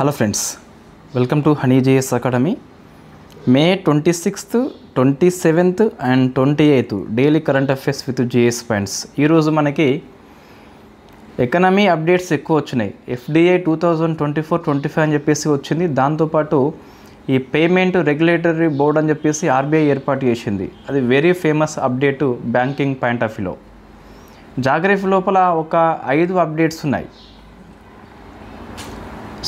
Hello friends, welcome to honey JS academy. May 26th, 27th and 28th daily current affairs with JS points. ఈరోజు మనకి economy updates ఎక్కువ వచ్చినాయి. FDI 2024-25 అని చెప్పేసి వచ్చింది. దాంతోపాటు ఈ పేమెంట్ రెగ్యులేటరీ బోర్డ్ అని చెప్పేసి ఆర్బీఐ ఏర్పాటు చేసింది. అది very famous update banking point of వ్యూలో. జాగ్రఫీ లోపల ఒక 5 అప్డేట్స్ ఉన్నాయి.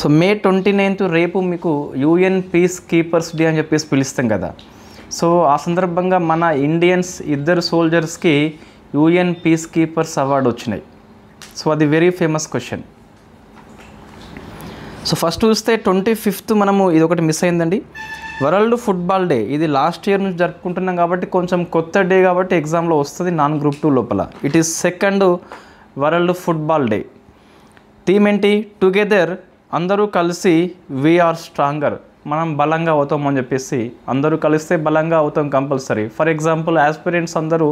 సో మే 29th రేపు మీకు యూఎన్ పీస్ కీపర్స్ డే అని చెప్పేసి పిలుస్తాం కదా. సో ఆ సందర్భంగా మన ఇండియన్స్ 2 సోల్జర్స్కి యూఎన్ పీస్ కీపర్స్ అవార్డు వచ్చినాయి. సో అది very famous question. So first చూస్తే 25th మనము ఇది ఒకటి మిస్ అయిందండి, వరల్డ్ ఫుట్బాల్ డే. ఇది లాస్ట్ ఇయర్ నుంచి జరుపుకుంటున్నాం కాబట్టి కొంచెం కొత్త డే కాబట్టి ఎగ్జామ్లో వస్తుంది నాన్ గ్రూప్ 2 లోపల. It is 2nd world football day. Theme ఏంటి? టుగెదర్, అందరూ కలిసి వీఆర్ స్ట్రాంగర్, మనం బలంగా అవుతాం అని చెప్పేసి. అందరూ కలిస్తే బలంగా అవుతాం కంపల్సరీ. ఫర్ ఎగ్జాంపుల్ ఆస్పిరెంట్స్ అందరూ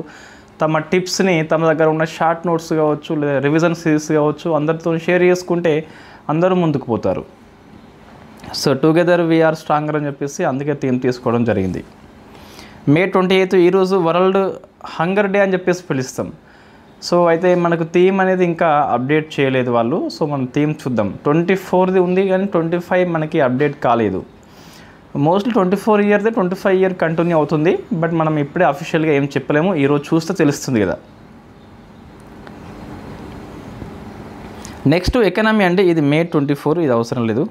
తమ టిప్స్ని తమ దగ్గర ఉన్న షార్ట్ నోట్స్ కావచ్చు లేదా రివిజన్ సిరీస్ కావచ్చు అందరితో షేర్ చేసుకుంటే అందరూ ముందుకు పోతారు. సో టుగెదర్ వీఆర్ స్ట్రాంగర్ అని చెప్పేసి అందుకే థీమ్ తీసుకోవడం జరిగింది. మే 28th ఈరోజు వరల్డ్ హంగర్ డే అని చెప్పేసి పిలుస్తాం. సో అయితే మనకు థీమ్ అనేది ఇంకా అప్డేట్ చేయలేదు వాళ్ళు. సో మనం థీమ్ చూద్దాం. 24th ఉంది కానీ 25 మనకి అప్డేట్ కాలేదు. మోస్ట్లీ 24 ఇయర్దే 25 ఇయర్ కంటిన్యూ అవుతుంది. బట్ మనం ఇప్పుడే అఫీషియల్గా ఏం చెప్పలేము, ఈరోజు చూస్తే తెలుస్తుంది కదా. నెక్స్ట్ ఎకనామీ అండి, ఇది మే 24, ఇది అవసరం లేదు.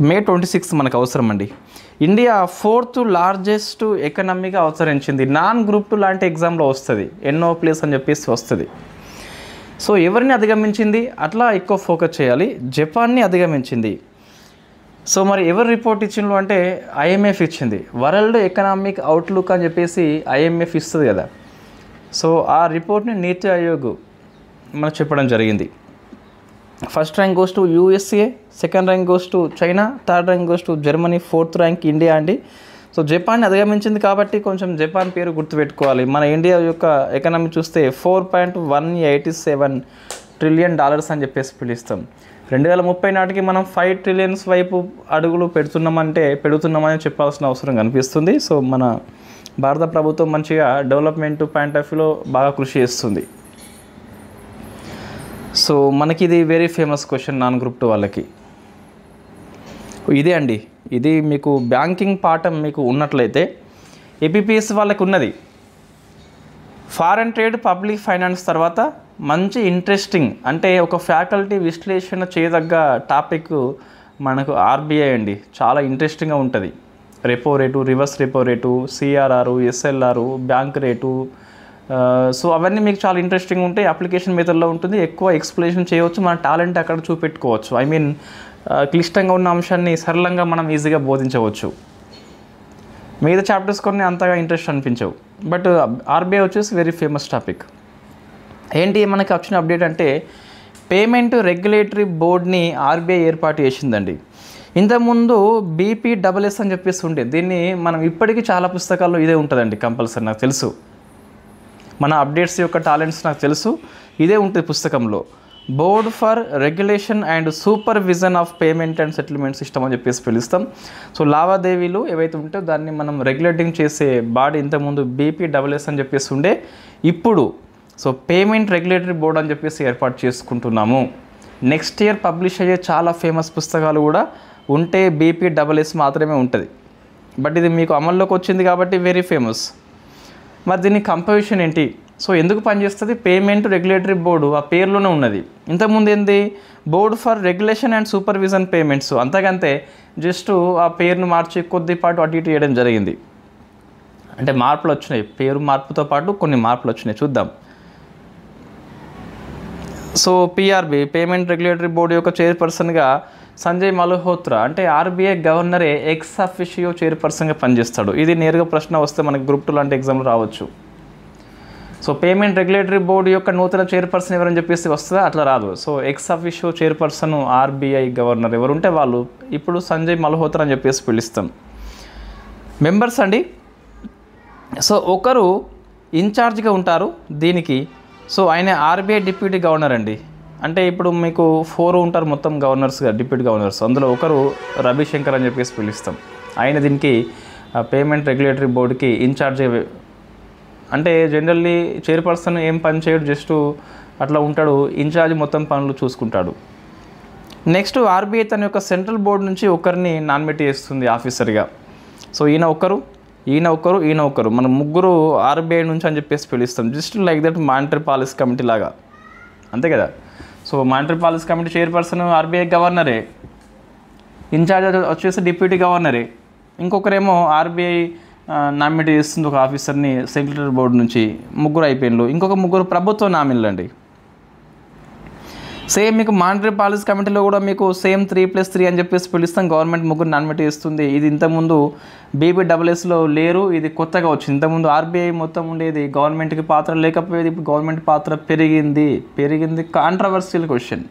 మే 26 మనకు అవసరం అండి. ఇండియా 4th లార్జెస్ట్ ఎకనామీగా అవతరించింది. నాన్ గ్రూప్ 2 లాంటి ఎగ్జామ్లో వస్తుంది, ఎన్నో ప్లేస్ అని చెప్పేసి వస్తుంది. సో ఎవరిని అధిగమించింది అట్లా ఎక్కువ ఫోకస్ చేయాలి. జపాన్ని అధిగమించింది. సో మరి ఎవరు రిపోర్ట్ ఇచ్చిండ్రు అంటే ఐఎంఎఫ్ ఇచ్చింది. వరల్డ్ ఎకనామిక్ అవుట్లుక్ అని చెప్పేసి ఐఎంఎఫ్ ఇస్తుంది కదా. సో ఆ రిపోర్ట్ని నీతి ఆయోగ్ మనకు చెప్పడం జరిగింది. First rank goes to USA, second rank goes to China, third rank goes to Germany, 4th rank India అండి. సో జపాన్ అధిగమించింది కాబట్టి కొంచెం జపాన్ పేరు గుర్తుపెట్టుకోవాలి. మన ఇండియా యొక్క ఎకనామీ చూస్తే $4.187 ట్రిలియన్ అని చెప్పేసి పిలుస్తాం. 2030 నాటికి మనం 5 trillion వైపు అడుగులు పెడుతున్నామని చెప్పాల్సిన అవసరం కనిపిస్తుంది. సో మన భారత ప్రభుత్వం మంచిగా డెవలప్మెంట్ పాయింట్ ఆఫ్ వ్యూలో బాగా కృషి చేస్తుంది. సో మనకి ఇది very famous question non group 2 వాళ్ళకి. ఇదే అండి, ఇది మీకు బ్యాంకింగ్ పాఠం మీకు ఉన్నట్లయితే ఏపీపీఎస్ వాళ్ళకి ఉన్నది. ఫారెన్ ట్రేడ్, పబ్లిక్ ఫైనాన్స్ తర్వాత మంచి ఇంట్రెస్టింగ్ అంటే ఒక ఫ్యాకల్టీ విశ్లేషణ చేయదగ్గ టాపిక్ మనకు ఆర్బీఐ అండి. చాలా ఇంట్రెస్టింగ్గా ఉంటుంది. Repo rate, reverse repo rate, CRR, SLR, bank rate. So అవన్నీ మీకు చాలా ఇంట్రెస్టింగ్ ఉంటాయి. అప్లికేషన్ మెథడ్లో ఉంటుంది. ఎక్కువ ఎక్స్ప్లెనేషన్ చేయవచ్చు. మన టాలెంట్ అక్కడ చూపెట్టుకోవచ్చు. ఐ మీన్ క్లిష్టంగా ఉన్న అంశాన్ని సరళంగా మనం ఈజీగా బోధించవచ్చు. మిగతా చాప్టర్స్ కొన్ని అంతగా ఇంట్రెస్ట్ అనిపించవు. బట్ ఆర్బీఐ వచ్చేసి వెరీ ఫేమస్ టాపిక్. ఏంటి మనకి వచ్చిన అప్డేట్ అంటే పేమెంట్ రెగ్యులేటరీ బోర్డ్ని ఆర్బీఐ ఏర్పాటు చేసిందండి. ఇంతకుముందు బీపీడబ్ల్యూఎస్ అని చెప్పేసి ఉండే. దీన్ని మనం ఇప్పటికీ చాలా పుస్తకాల్లో ఇదే ఉంటుందండి కంపల్సరీ. నాకు తెలుసు, మన అప్డేట్స్ యొక్క టాలెంట్స్ నాకు తెలుసు, ఇదే ఉంటుంది పుస్తకంలో. Board for regulation and supervision of payment and settlement system అని చెప్పేసి పిలుస్తాం. సో లావాదేవీలు ఏవైతే ఉంటే దాన్ని మనం రెగ్యులేటింగ్ చేసే బాడీ ఇంతకుముందు బీపీడబ్ల్యూఎస్ అని చెప్పేసి ఉండే. ఇప్పుడు సో పేమెంట్ రెగ్యులేటరీ బోర్డ్ అని చెప్పేసి ఏర్పాటు చేసుకుంటున్నాము. నెక్స్ట్ ఇయర్ పబ్లిష్ అయ్యే చాలా ఫేమస్ పుస్తకాలు కూడా ఉంటే బీపీడబ్ల్యూఎస్ మాత్రమే ఉంటుంది. బట్ ఇది మీకు అమల్లోకి వచ్చింది కాబట్టి వెరీ ఫేమస్. మరి దీని కంపోజిషన్ ఏంటి? సో ఎందుకు పనిచేస్తుంది? పేమెంట్ రెగ్యులేటరీ బోర్డు ఆ పేరులోనే ఉన్నది. ఇంతకుముందు ఏంది? Board for regulation and supervision payments. అంతకంతే జస్ట్ ఆ పేరును మార్చి కొద్దిపాటు అటు ఇటు చేయడం జరిగింది. అంటే మార్పులు వచ్చినాయి, పేరు మార్పుతో పాటు కొన్ని మార్పులు వచ్చినాయి. చూద్దాం. So PRB, payment regulatory board యొక్క చైర్పర్సన్గా సంజయ్ మల్హోత్రా, అంటే ఆర్బీఐ గవర్నరే ఎక్స్ అఫిషియో చైర్పర్సన్గా పనిచేస్తాడు. ఇది నేరుగా ప్రశ్న వస్తే మనకి గ్రూప్ 2 లాంటి ఎగ్జామ్లో రావచ్చు. సో పేమెంట్ రెగ్యులేటరీ బోర్డు యొక్క నూతన చైర్పర్సన్ ఎవరని చెప్పేసి వస్తుందా? అట్లా రాదు. So ex officio chairperson RBI governor ఎవరుంటే వాళ్ళు. ఇప్పుడు సంజయ్ మల్హోత్రా అని చెప్పేసి పిలుస్తాం. మెంబర్స్ అండి, సో ఒకరు ఇన్ఛార్జ్గా ఉంటారు దీనికి. సో ఆయన ఆర్బీఐ డిప్యూటీ గవర్నర్ అండి. అంటే ఇప్పుడు మీకు 4 ఉంటారు మొత్తం గవర్నర్స్గా, డిప్యూటీ గవర్నర్స్. అందులో ఒకరు రవిశంకర్ అని చెప్పేసి పిలుస్తాం. ఆయన దీనికి పేమెంట్ రెగ్యులేటరీ బోర్డుకి ఇన్ఛార్జ్. అంటే జనరల్లీ చైర్పర్సన్ ఏం పని చేయడు, జస్ట్ అట్లా ఉంటాడు, ఇన్ఛార్జ్ మొత్తం పనులు చూసుకుంటాడు. నెక్స్ట్ ఆర్బీఐ తన యొక్క సెంట్రల్ బోర్డు నుంచి ఒకరిని నామినేట్ చేస్తుంది ఆఫీసర్గా. సో ఈయన ఒకరు మనం ముగ్గురు ఆర్బీఐ నుంచి అని చెప్పేసి పిలుస్తాం. Just like that monetary policy committee లాగా, అంతే కదా. So monetary policy committee chairperson RBI గవర్నరే, ఇన్ఛార్జ్ వచ్చేసి డిప్యూటీ గవర్నరే. ఇంకొకరేమో ఆర్బీఐ నామినేట్ చేస్తుంది ఒక ఆఫీసర్ని సెక్రటరీ బోర్డు నుంచి. ముగ్గురు అయిపోయినలు. ఇంకొక ముగ్గురు ప్రభుత్వ నామినీలు అండి. సేమ్ మీకు మానిటరీ పాలసీ కమిటీలో కూడా మీకు సేమ్ 3+3 అని చెప్పేసి పిలుస్తాం. గవర్నమెంట్ ముగ్గురు నామినేట్ చేస్తుంది. ఇది ఇంతకుముందు BBSSలో లేరు, ఇది కొత్తగా వచ్చింది. ఇంతకుముందు ఆర్బీఐ మొత్తం ఉండేది, గవర్నమెంట్కి పాత్ర లేకపోయేది. ఇప్పుడు గవర్నమెంట్ పాత్ర పెరిగింది. Controversial question.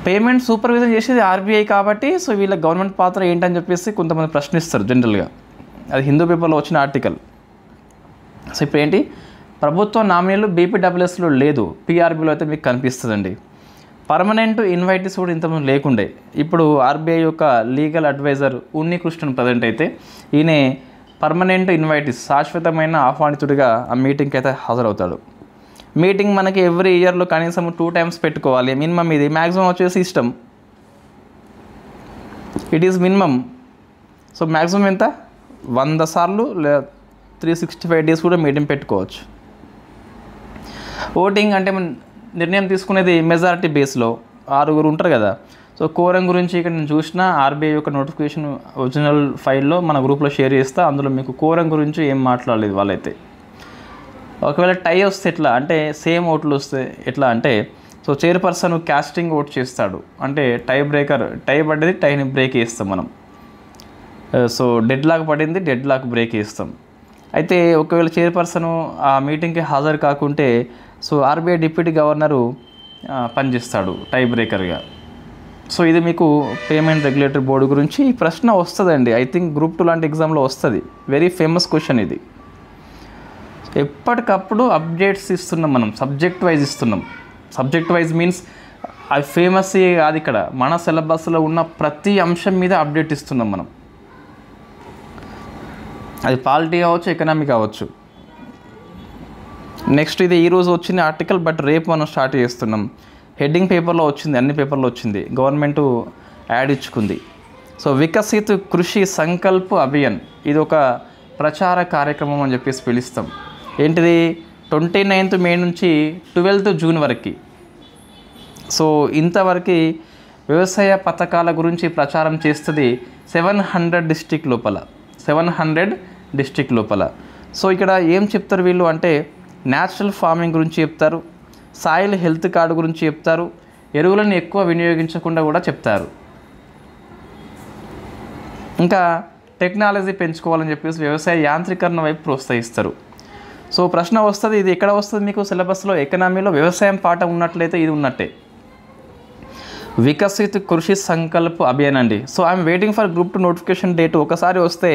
పేమెంట్ సూపర్విజన్ చేసేది ఆర్బీఐ కాబట్టి సో వీళ్ళ గవర్నమెంట్ పాత్ర ఏంటని చెప్పేసి కొంతమంది ప్రశ్నిస్తారు జనరల్గా. అది హిందూ పేపర్లో వచ్చిన ఆర్టికల్. సో ఇప్పుడు ఏంటి, ప్రభుత్వ నామినీలు BBSSలో లేదు, PRBలో అయితే మీకు కనిపిస్తుందండి. పర్మనెంట్ ఇన్వైటీస్ కూడా ఇంతకుముందు లేకుండే. ఇప్పుడు ఆర్బీఐ యొక్క లీగల్ అడ్వైజర్ ఉన్నికృష్ణన్ ప్రజెంట్ అయితే ఈయన పర్మనెంట్ ఇన్వైటీస్, శాశ్వతమైన ఆహ్వానితుడిగా ఆ మీటింగ్కి అయితే హాజరవుతాడు. మీటింగ్ మనకి ఎవ్రీ ఇయర్లో కనీసం 2 times పెట్టుకోవాలి మినిమం. ఇది మ్యాక్సిమం వచ్చేసి ఇష్టం, it is minimum. So maximum ఎంత, 100 సార్లు లేదా 365 days కూడా మీటింగ్ పెట్టుకోవచ్చు. ఓటింగ్ అంటే నిర్ణయం తీసుకునేది మెజారిటీ బేస్లో, 6 ఉంటారు కదా. సో కోరం గురించి ఇక్కడ నేను చూసిన ఆర్బీఐ యొక్క నోటిఫికేషన్ ఒరిజినల్ ఫైల్లో మన గ్రూప్లో షేర్ చేస్తా. అందులో మీకు కోరం గురించి ఏం మాట్లాడలేదు వాళ్ళైతే. ఒకవేళ టై వస్తే ఎట్లా అంటే, సేమ్ ఓట్లు వస్తే ఎట్లా అంటే, సో చైర్పర్సన్ క్యాస్టింగ్ ఓట్ చేస్తాడు. అంటే టై పడ్డది, టైని బ్రేక్ చేస్తాం మనం. సో డెడ్ లాక్ పడింది, డెడ్ లాక్ బ్రేక్ చేస్తాం. అయితే ఒకవేళ చైర్పర్సన్ ఆ మీటింగ్కి హాజరు కాకుంటే సో ఆర్బీఐ డిప్యూటీ గవర్నరు పనిచేస్తాడు టై బ్రేకర్గా. సో ఇది మీకు పేమెంట్ రెగ్యులేటరీ బోర్డు గురించి ఈ ప్రశ్న వస్తుందండి. ఐ థింక్ Group 2 లాంటి ఎగ్జామ్లో వస్తుంది. వెరీ ఫేమస్ క్వశ్చన్ ఇది. ఎప్పటికప్పుడు అప్డేట్స్ ఇస్తున్నాం మనం, సబ్జెక్ట్ వైజ్ ఇస్తున్నాం. సబ్జెక్ట్ వైజ్ మీన్స్ అవి ఫేమస్ కాదు, ఇక్కడ మన సిలబస్లో ఉన్న ప్రతి అంశం మీద అప్డేట్ ఇస్తున్నాం మనం. అది పాలిటీ కావచ్చు, ఎకనామీ కావచ్చు. నెక్స్ట్ ఇది ఈరోజు వచ్చిన ఆర్టికల్, బట్ రేపు మనం స్టార్ట్ చేస్తున్నాం. హెడ్డింగ్ పేపర్లో వచ్చింది, అన్ని పేపర్లో వచ్చింది, గవర్నమెంట్ యాడ్ ఇచ్చుకుంది. సో వికసిత్ కృషి సంకల్ప్ అభియాన్, ఇది ఒక ప్రచార కార్యక్రమం అని చెప్పేసి పిలుస్తాం. ఏంటిది, 29th May నుంచి 12th June వరకు. సో ఇంతవరకు వ్యవసాయ పథకాల గురించి ప్రచారం చేస్తుంది 700 డిస్ట్రిక్ట్ లోపల. సో ఇక్కడ ఏం చెప్తారు వీళ్ళు అంటే, న్యాచురల్ ఫార్మింగ్ గురించి చెప్తారు, సాయిల్ హెల్త్ కార్డు గురించి చెప్తారు, ఎరువులను ఎక్కువ వినియోగించకుండా కూడా చెప్తారు. ఇంకా టెక్నాలజీ పెంచుకోవాలని చెప్పేసి వ్యవసాయ యాంత్రీకరణ వైపు ప్రోత్సహిస్తారు. సో ప్రశ్న వస్తుంది, ఇది ఎక్కడ వస్తుంది మీకు సిలబస్లో, ఎకనామీలో వ్యవసాయం పాఠం ఉన్నట్లయితే ఇది ఉన్నట్టే. వికసిత్ కృషి సంకల్ప్ అభియాన్ అండి. So I'm waiting for Group 2 notification date. ఒకసారి వస్తే,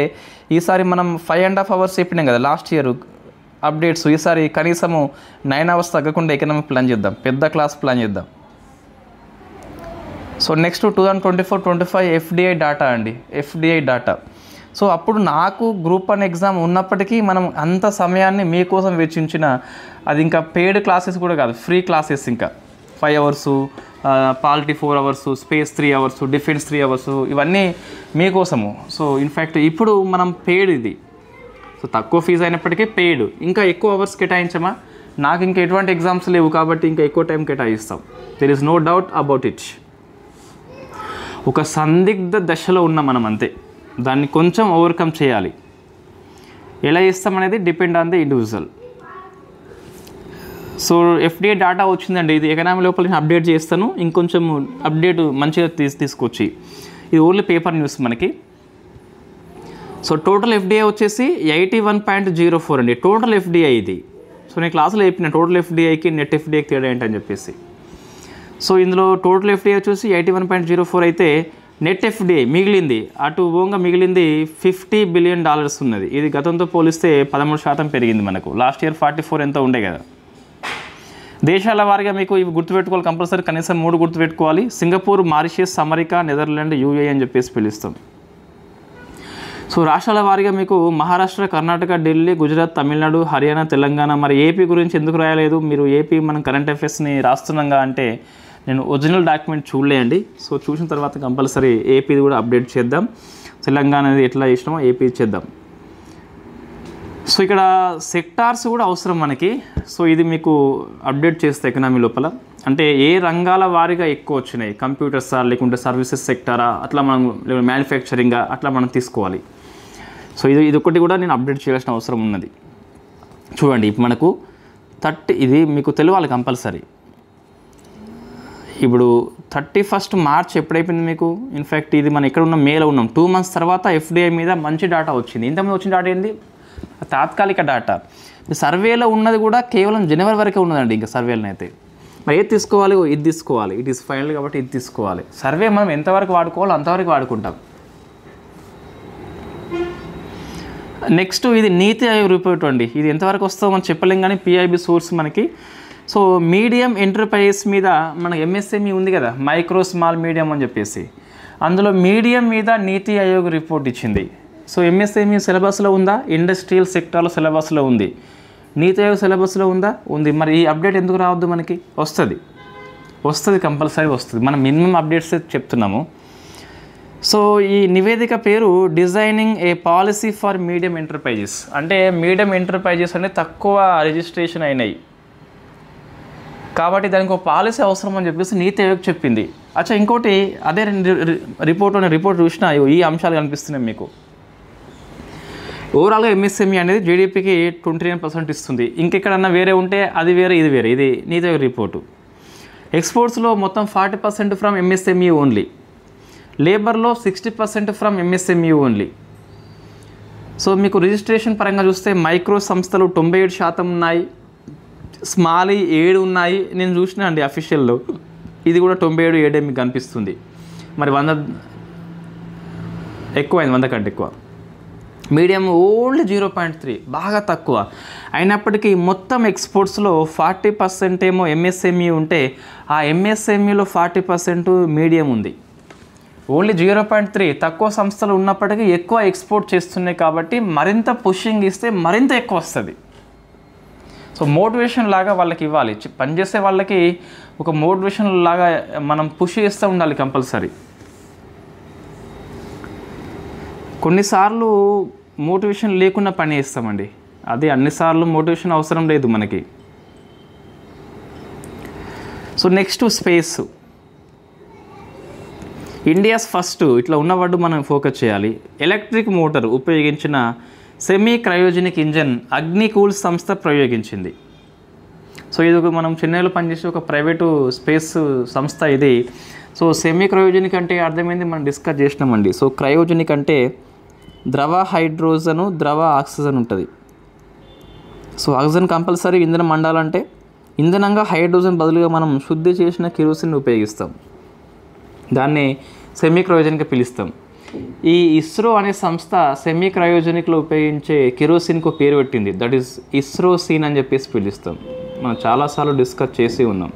ఈసారి మనం 5.5 hours చెప్పినాం కదా లాస్ట్ ఇయర్ అప్డేట్స్, ఈసారి కనీసము 9 hours తగ్గకుండా ఎకనామిక్ ప్లాన్ చేద్దాం, పెద్ద క్లాస్ ప్లాన్ చేద్దాం. సో నెక్స్ట్ 2024-25 FDI డాటా అండి, FDI డాటా. సో అప్పుడు నాకు Group 1 ఎగ్జామ్ ఉన్నప్పటికీ మనం అంత సమయాన్ని మీకోసం వెచ్చించిన, అది ఇంకా పెయిడ్ క్లాసెస్ కూడా కాదు, ఫ్రీ క్లాసెస్, ఇంకా 5 hours, polity 4 hours, space 3 hours, defence 3 hours, ఇవన్నీ మీకోసము. సో ఇన్ఫ్యాక్ట్ ఇప్పుడు మనం పెయిడ్ ఇది. సో తక్కువ ఫీజు అయినప్పటికీ పెయిడ్, ఇంకా ఎక్కువ అవర్స్ కేటాయించమా, నాకు ఇంకా ఎటువంటి ఎగ్జామ్స్ లేవు కాబట్టి ఇంకా ఎక్కువ టైం కేటాయిస్తాం. There is no doubt about it. ఒక సందిగ్ధ దశలో ఉన్నాం మనం, అంతే. దాన్ని కొంచెం ఓవర్కమ్ చేయాలి. ఎలా చేస్తామనేది depend on the individual. So FDI data వచ్చిందండి, ఇది ఎకనామీ లోపల నేను అప్డేట్ చేస్తాను, ఇంకొంచెం అప్డేట్ మంచిగా తీసుకొచ్చి. ఇది ఓన్లీ పేపర్ న్యూస్ మనకి. సో టోటల్ FDI వచ్చేసి 81.04 అండి, టోటల్ FDI ఇది. సో నేను క్లాసులో చెప్పిన టోటల్ FDIకి నెట్ FDIకి తేడా ఏంటని చెప్పేసి. సో ఇందులో టోటల్ FDI వచ్చేసి 81.04 అయితే, నెట్ FDI మిగిలింది, అటు ఓంగా మిగిలింది $50 billion ఉన్నది. ఇది గతంతో పోలిస్తే 13% పెరిగింది మనకు. లాస్ట్ ఇయర్ 44 ఎంత ఉండే కదా. దేశాల వారీగా మీకు ఇవి గుర్తుపెట్టుకోవాలి, కంపల్సరీ కనీసం 3 గుర్తుపెట్టుకోవాలి. Singapore, Mauritius, America, Netherland, UAE అని చెప్పేసి పిలుస్తాం. సో రాష్ట్రాల వారీగా మీకు మహారాష్ట్ర, కర్ణాటక, ఢిల్లీ, గుజరాత్, తమిళనాడు, హర్యానా, తెలంగాణ. మరి ఏపీ గురించి ఎందుకు రాయలేదు? మీరు ఏపీ మనం కరెంట్ అఫైర్స్ని రాస్తున్నాగా అంటే నేను ఒరిజినల్ డాక్యుమెంట్ చూడలేండి. సో చూసిన తర్వాత కంపల్సరీ ఏపీది కూడా అప్డేట్ చేద్దాం. తెలంగాణది ఎట్లా చేసినామో ఏపీ చేద్దాం. సో ఇక్కడ సెక్టార్స్ కూడా అవసరం మనకి. సో ఇది మీకు అప్డేట్ చేస్తే ఎకనామీ లోపల అంటే ఏ రంగాల వారీగా ఎక్కువ వచ్చినాయి, కంప్యూటర్సా లేకుంటే సర్వీసెస్ సెక్టారా, అట్లా మనం మ్యానుఫ్యాక్చరింగా అట్లా మనం తీసుకోవాలి. సో ఇది ఒకటి కూడా నేను అప్డేట్ చేయాల్సిన అవసరం ఉన్నది. చూడండి ఇప్పుడు మనకు ఇది మీకు తెలియాలి కంపల్సరీ. ఇప్పుడు 31 మార్చ్ ఎప్పుడైపోయింది మీకు? ఇన్ఫ్యాక్ట్ ఇది మనం ఎక్కడ ఉన్న మేలో ఉన్నాం. 2 months తర్వాత ఎఫ్డిఐ మీద మంచి డేటా వచ్చింది. ఇంతకుముందు వచ్చిన డేటా ఏంది? తాత్కాలిక డేటా. సర్వేలో ఉన్నది కూడా కేవలం జనవరి వరకే ఉన్నదండి. ఇంకా సర్వేలను అయితే మరి ఏది తీసుకోవాలి? ఇది తీసుకోవాలి. ఇట్ ఈస్ ఫైనల్ కాబట్టి ఇది తీసుకోవాలి. సర్వే మనం ఎంతవరకు వాడుకోవాలో అంతవరకు వాడుకుంటాం. నెక్స్ట్ ఇది నీతి ఆయోగ్ రిపోర్ట్ అండి. ఇది ఎంతవరకు వస్తుందో మనం చెప్పలేం, కానీ పిఐబి సోర్స్ మనకి. సో మీడియం ఎంటర్ప్రైజెస్ మీద మన ఎంఎస్ఎంఈ ఉంది కదా, మైక్రో స్మాల్ మీడియం అని చెప్పేసి, అందులో మీడియం మీద నీతి ఆయోగ్ రిపోర్ట్ ఇచ్చింది. సో ఎంఎస్ఎంఈ సిలబస్లో ఉందా? ఇండస్ట్రియల్ సెక్టార్లో సిలబస్లో ఉంది. నీతి ఆయోగ్ సిలబస్లో ఉందా? ఉంది. మరి ఈ అప్డేట్ ఎందుకు రావద్దు? మనకి వస్తుంది కంపల్సరీ వస్తుంది. మనం మినిమం అప్డేట్స్ చెప్తున్నాము. సో ఈ నివేదిక పేరు designing A policy for medium enterprises. అంటే మీడియం ఎంటర్ప్రైజెస్ అనేది తక్కువ రిజిస్ట్రేషన్ అయినాయి కాబట్టి దానికి ఒక పాలసీ అవసరం అని చెప్పేసి నీతి ఆయోగ్ చెప్పింది. అచ్చా ఇంకోటి అదే రిపోర్ట్ చూసినా ఈ అంశాలు కనిపిస్తున్నాయి మీకు. ఓవరాల్గా ఎంఎస్ఎంఈ అనేది జీడిపికి 29% ఇస్తుంది. ఇంకెక్కడన్నా వేరే ఉంటే అది వేరే ఇది వేరే. ఇది నీతి ఆయోగ్ రిపోర్టు. ఎక్స్పోర్ట్స్లో మొత్తం 40% ఫ్రమ్ ఎంఎస్ఎంఈ ఓన్లీ. లేబర్లో 60% ఫ్రమ్ ఎంఎస్ఎంఈ ఓన్లీ. సో మీకు రిజిస్ట్రేషన్ పరంగా చూస్తే మైక్రో సంస్థలు 97% ఉన్నాయి, స్మాల్ 7 ఉన్నాయి. నేను చూసినా అండి అఫీషియల్లో, ఇది కూడా 97 మీకు కనిపిస్తుంది. మరి 100 ఎక్కువైంది, 100 కంటే ఎక్కువ. మీడియం ఓన్లీ 0.3, బాగా తక్కువ. అయినప్పటికీ మొత్తం ఎక్స్పోర్ట్స్లో 40% ఏమో ఎంఎస్ఎంఈ ఉంటే ఆ ఎంఎస్ఎంఈలో 40% మీడియం ఉంది. ఓన్లీ 0.3 తక్కువ సంస్థలు ఉన్నప్పటికీ ఎక్కువ ఎక్స్పోర్ట్ చేస్తున్నాయి కాబట్టి మరింత పుషింగ్ ఇస్తే మరింత ఎక్కువ వస్తుంది. సో మోటివేషన్ లాగా వాళ్ళకి ఇవ్వాలి. పనిచేసే వాళ్ళకి ఒక మోటివేషన్ లాగా మనం పుష్ చేస్తూ ఉండాలి కంపల్సరీ. కొన్నిసార్లు మోటివేషన్ లేకుండా పని చేస్తామండి. అది అన్నిసార్లు మోటివేషన్ అవసరం లేదు మనకి. So next space. India's first ఇట్లా ఉన్నవాడు మనం ఫోకస్ చేయాలి. ఎలక్ట్రిక్ మోటార్ ఉపయోగించిన సెమీ క్రయోజెనిక్ ఇంజన్ అగ్నికూల్ సంస్థ ప్రయోగించింది. సో ఇది మనం చెన్నైలో పనిచేసే ఒక ప్రైవేటు స్పేస్ సంస్థ ఇది. సో సెమీ క్రయోజెనిక్ అంటే అర్థమైంది, మనం డిస్కస్ చేసినామండి. సో క్రయోజెనిక్ అంటే ద్రవ హైడ్రోజను, ద్రవ ఆక్సిజన్ ఉంటుంది. సో ఆక్సిజన్ కంపల్సరీ ఇంధనం మండాలంటే ఇంధనంగా హైడ్రోజన్ బదులుగా మనం శుద్ధి చేసిన కిరోసిన్ ఉపయోగిస్తాం. దాన్ని సెమీ క్రయోజెనిక్గా పిలుస్తాం. ఈ ఇస్రో అనే సంస్థ సెమీ క్రయోజెనిక్లో ఉపయోగించే కిరోసిన్కు పేరు పెట్టింది. దట్ ఈస్ ఇస్రోసిన్ అని చెప్పేసి పిలుస్తాం. మనం చాలాసార్లు డిస్కస్ చేసి ఉన్నాం.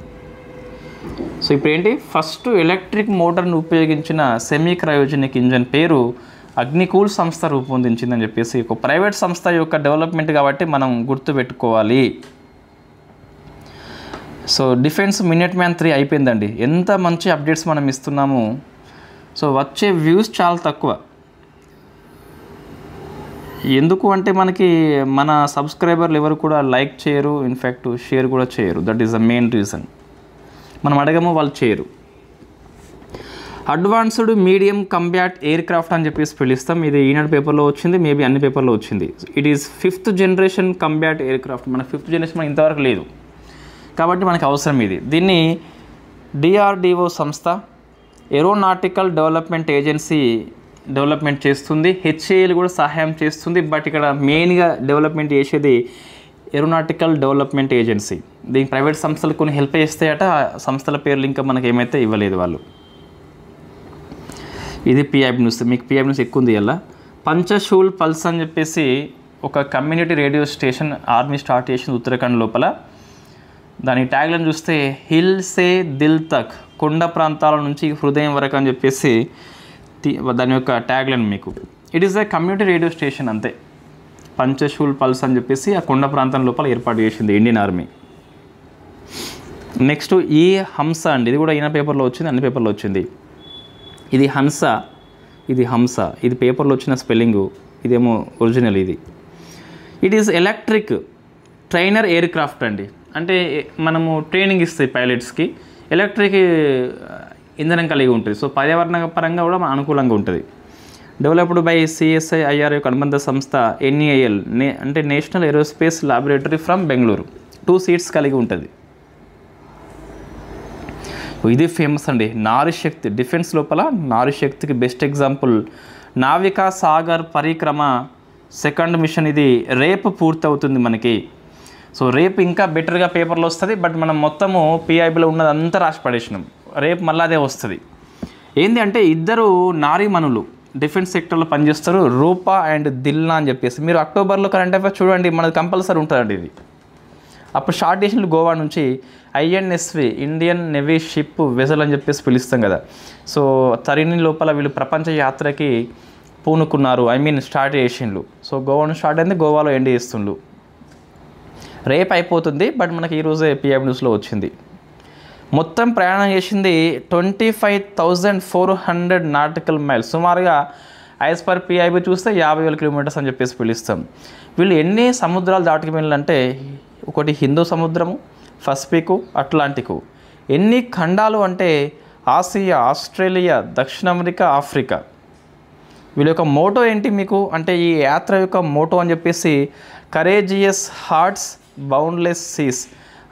సో ఇప్పుడు ఏంటి, ఫస్ట్ ఎలక్ట్రిక్ మోటార్ను ఉపయోగించిన సెమీ క్రయోజెనిక్ ఇంజన్ పేరు అగ్నికూల్ సంస్థ రూపొందించిందని చెప్పేసి ఒక ప్రైవేట్ సంస్థ యొక్క డెవలప్మెంట్ కాబట్టి మనం గుర్తుపెట్టుకోవాలి. సో డిఫెన్స్ మినిట్ మ్యాన్ 3 అయిపోయిందండి. ఎంత మంచి అప్డేట్స్ మనం ఇస్తున్నాము. సో వచ్చే వ్యూస్ చాలా తక్కువ. ఎందుకు అంటే మనకి మన సబ్స్క్రైబర్లు ఎవరు కూడా లైక్ చేయరు, ఇన్ఫ్యాక్ట్ షేర్ కూడా చేయరు. That is the main reason. మనం అడగము, వాళ్ళు చేయరు. Advanced medium combat air craft అని చెప్పేసి పిలుస్తాం. ఇది ఈనాడు పేపర్లో వచ్చింది, మేబీ అన్ని పేపర్లో వచ్చింది. It is 5th generation combat air craft. మన 5th జనరేషన్ మనకి ఇంతవరకు లేదు కాబట్టి మనకి అవసరం ఇది. దీన్ని డిఆర్డిఓ సంస్థ, ఏరోనాటికల్ డెవలప్మెంట్ ఏజెన్సీ డెవలప్మెంట్ చేస్తుంది. హెచ్ఏఎల్ కూడా సహాయం చేస్తుంది. బట్ ఇక్కడ మెయిన్గా డెవలప్మెంట్ చేసేది ఏరోనాటికల్ డెవలప్మెంట్ ఏజెన్సీ. దీనికి ప్రైవేట్ సంస్థలు కొన్ని హెల్ప్ చేస్తాయట. సంస్థల పేర్లు ఇంకా మనకి ఏమైతే ఇవ్వలేదు వాళ్ళు. ఇది పిఐబి న్యూస్. మీకు పిఐబి న్యూస్ ఎక్కువ ఉంది. ఇలా పంచశూల్ పల్స్ అని చెప్పేసి ఒక community radio station army start చేసింది ఉత్తరాఖండ్ లోపల. దాని ట్యాగ్లను చూస్తే హిల్ సే దిల్ తక్, కొండ ప్రాంతాల నుంచి హృదయం వరకు అని చెప్పేసి దాని యొక్క ట్యాగ్లైన్ మీకు. It is a community radio station అంతే. పంచశూల్ పల్స్ అని చెప్పేసి ఆ కొండ ప్రాంతం లోపల ఏర్పాటు చేసింది ఇండియన్ ఆర్మీ. నెక్స్ట్ ఈ హంస అండి, ఇది కూడా ఈయన పేపర్లో వచ్చింది, అన్ని పేపర్లో వచ్చింది. ఇది హంస, ఇది హంస, ఇది పేపర్లో వచ్చిన స్పెల్లింగు, ఇదేమో ఒరిజినల్. ఇది it is electric trainer air craft అండి. అంటే మనము ట్రైనింగ్ ఇస్తాయి పైలట్స్కి, ఎలక్ట్రిక్ ఇంధనం కలిగి ఉంటుంది. సో పర్యావరణ పరంగా కూడా అనుకూలంగా ఉంటుంది. డెవలప్డ్ బై CSIR యొక్క అనుబంధ సంస్థ NAL, అంటే national aerospace laboratory from Bengaluru. 2 seats కలిగి ఉంటుంది. ఇది ఫేమస్ అండి, నారీ శక్తి. డిఫెన్స్ లోపల నారీ శక్తికి బెస్ట్ ఎగ్జాంపుల్ నావికా సాగర్ పరిక్రమ 2nd మిషన్. ఇది రేపు పూర్తవుతుంది మనకి. సో రేపు ఇంకా బెటర్గా పేపర్లో వస్తుంది, బట్ మనం మొత్తము PIBలో ఉన్నది అంతా రాసి పడేసినాం. రేపు మళ్ళీ అదే వస్తుంది. ఏంటి అంటే ఇద్దరు నారీమణులు డిఫెన్స్ సెక్టర్లో పనిచేస్తారు, రూపా అండ్ దిల్నా అని చెప్పేసి. మీరు అక్టోబర్లో కరెంట్ అఫైర్స్ చూడండి, మనది కంపల్సరీ ఉంటుందండి ఇది. అప్పుడు స్టార్ట్ చేసిన గోవా నుంచి INSV Indian navy ship vessel అని చెప్పేసి పిలుస్తాం కదా. సో తరిని లోపల వీళ్ళు ప్రపంచ యాత్రకి పూనుకున్నారు, స్టార్ట్ చేసిండ్రు. సో గోవా నుంచి స్టార్ట్ అయింది, గోవాలో ఎండ్ చేస్తుండ్రు. రేపు అయిపోతుంది, బట్ మనకి ఈరోజే PIB న్యూస్లో వచ్చింది. మొత్తం ప్రయాణం చేసింది 25,400 నాటికల్ మైల్స్, సుమారుగా యాజ్ పర్ PIB చూస్తే 50,000 కిలోమీటర్స్ అని చెప్పేసి పిలుస్తాం. వీళ్ళు ఎన్ని సముద్రాలు దాటుకు వెళ్ళాలంటే, ఒకటి హిందూ సముద్రము, పసిఫిక్, అట్లాంటిక్. ఎన్ని ఖండాలు అంటే ఆసియా, ఆస్ట్రేలియా, దక్షిణ అమెరికా, ఆఫ్రికా. వీళ్ళ యొక్క మోటో ఏంటి మీకు అంటే, ఈ యాత్ర యొక్క మోటో అని చెప్పేసి కరేజియస్ హార్ట్స్ బౌండ్లెస్ సీస్,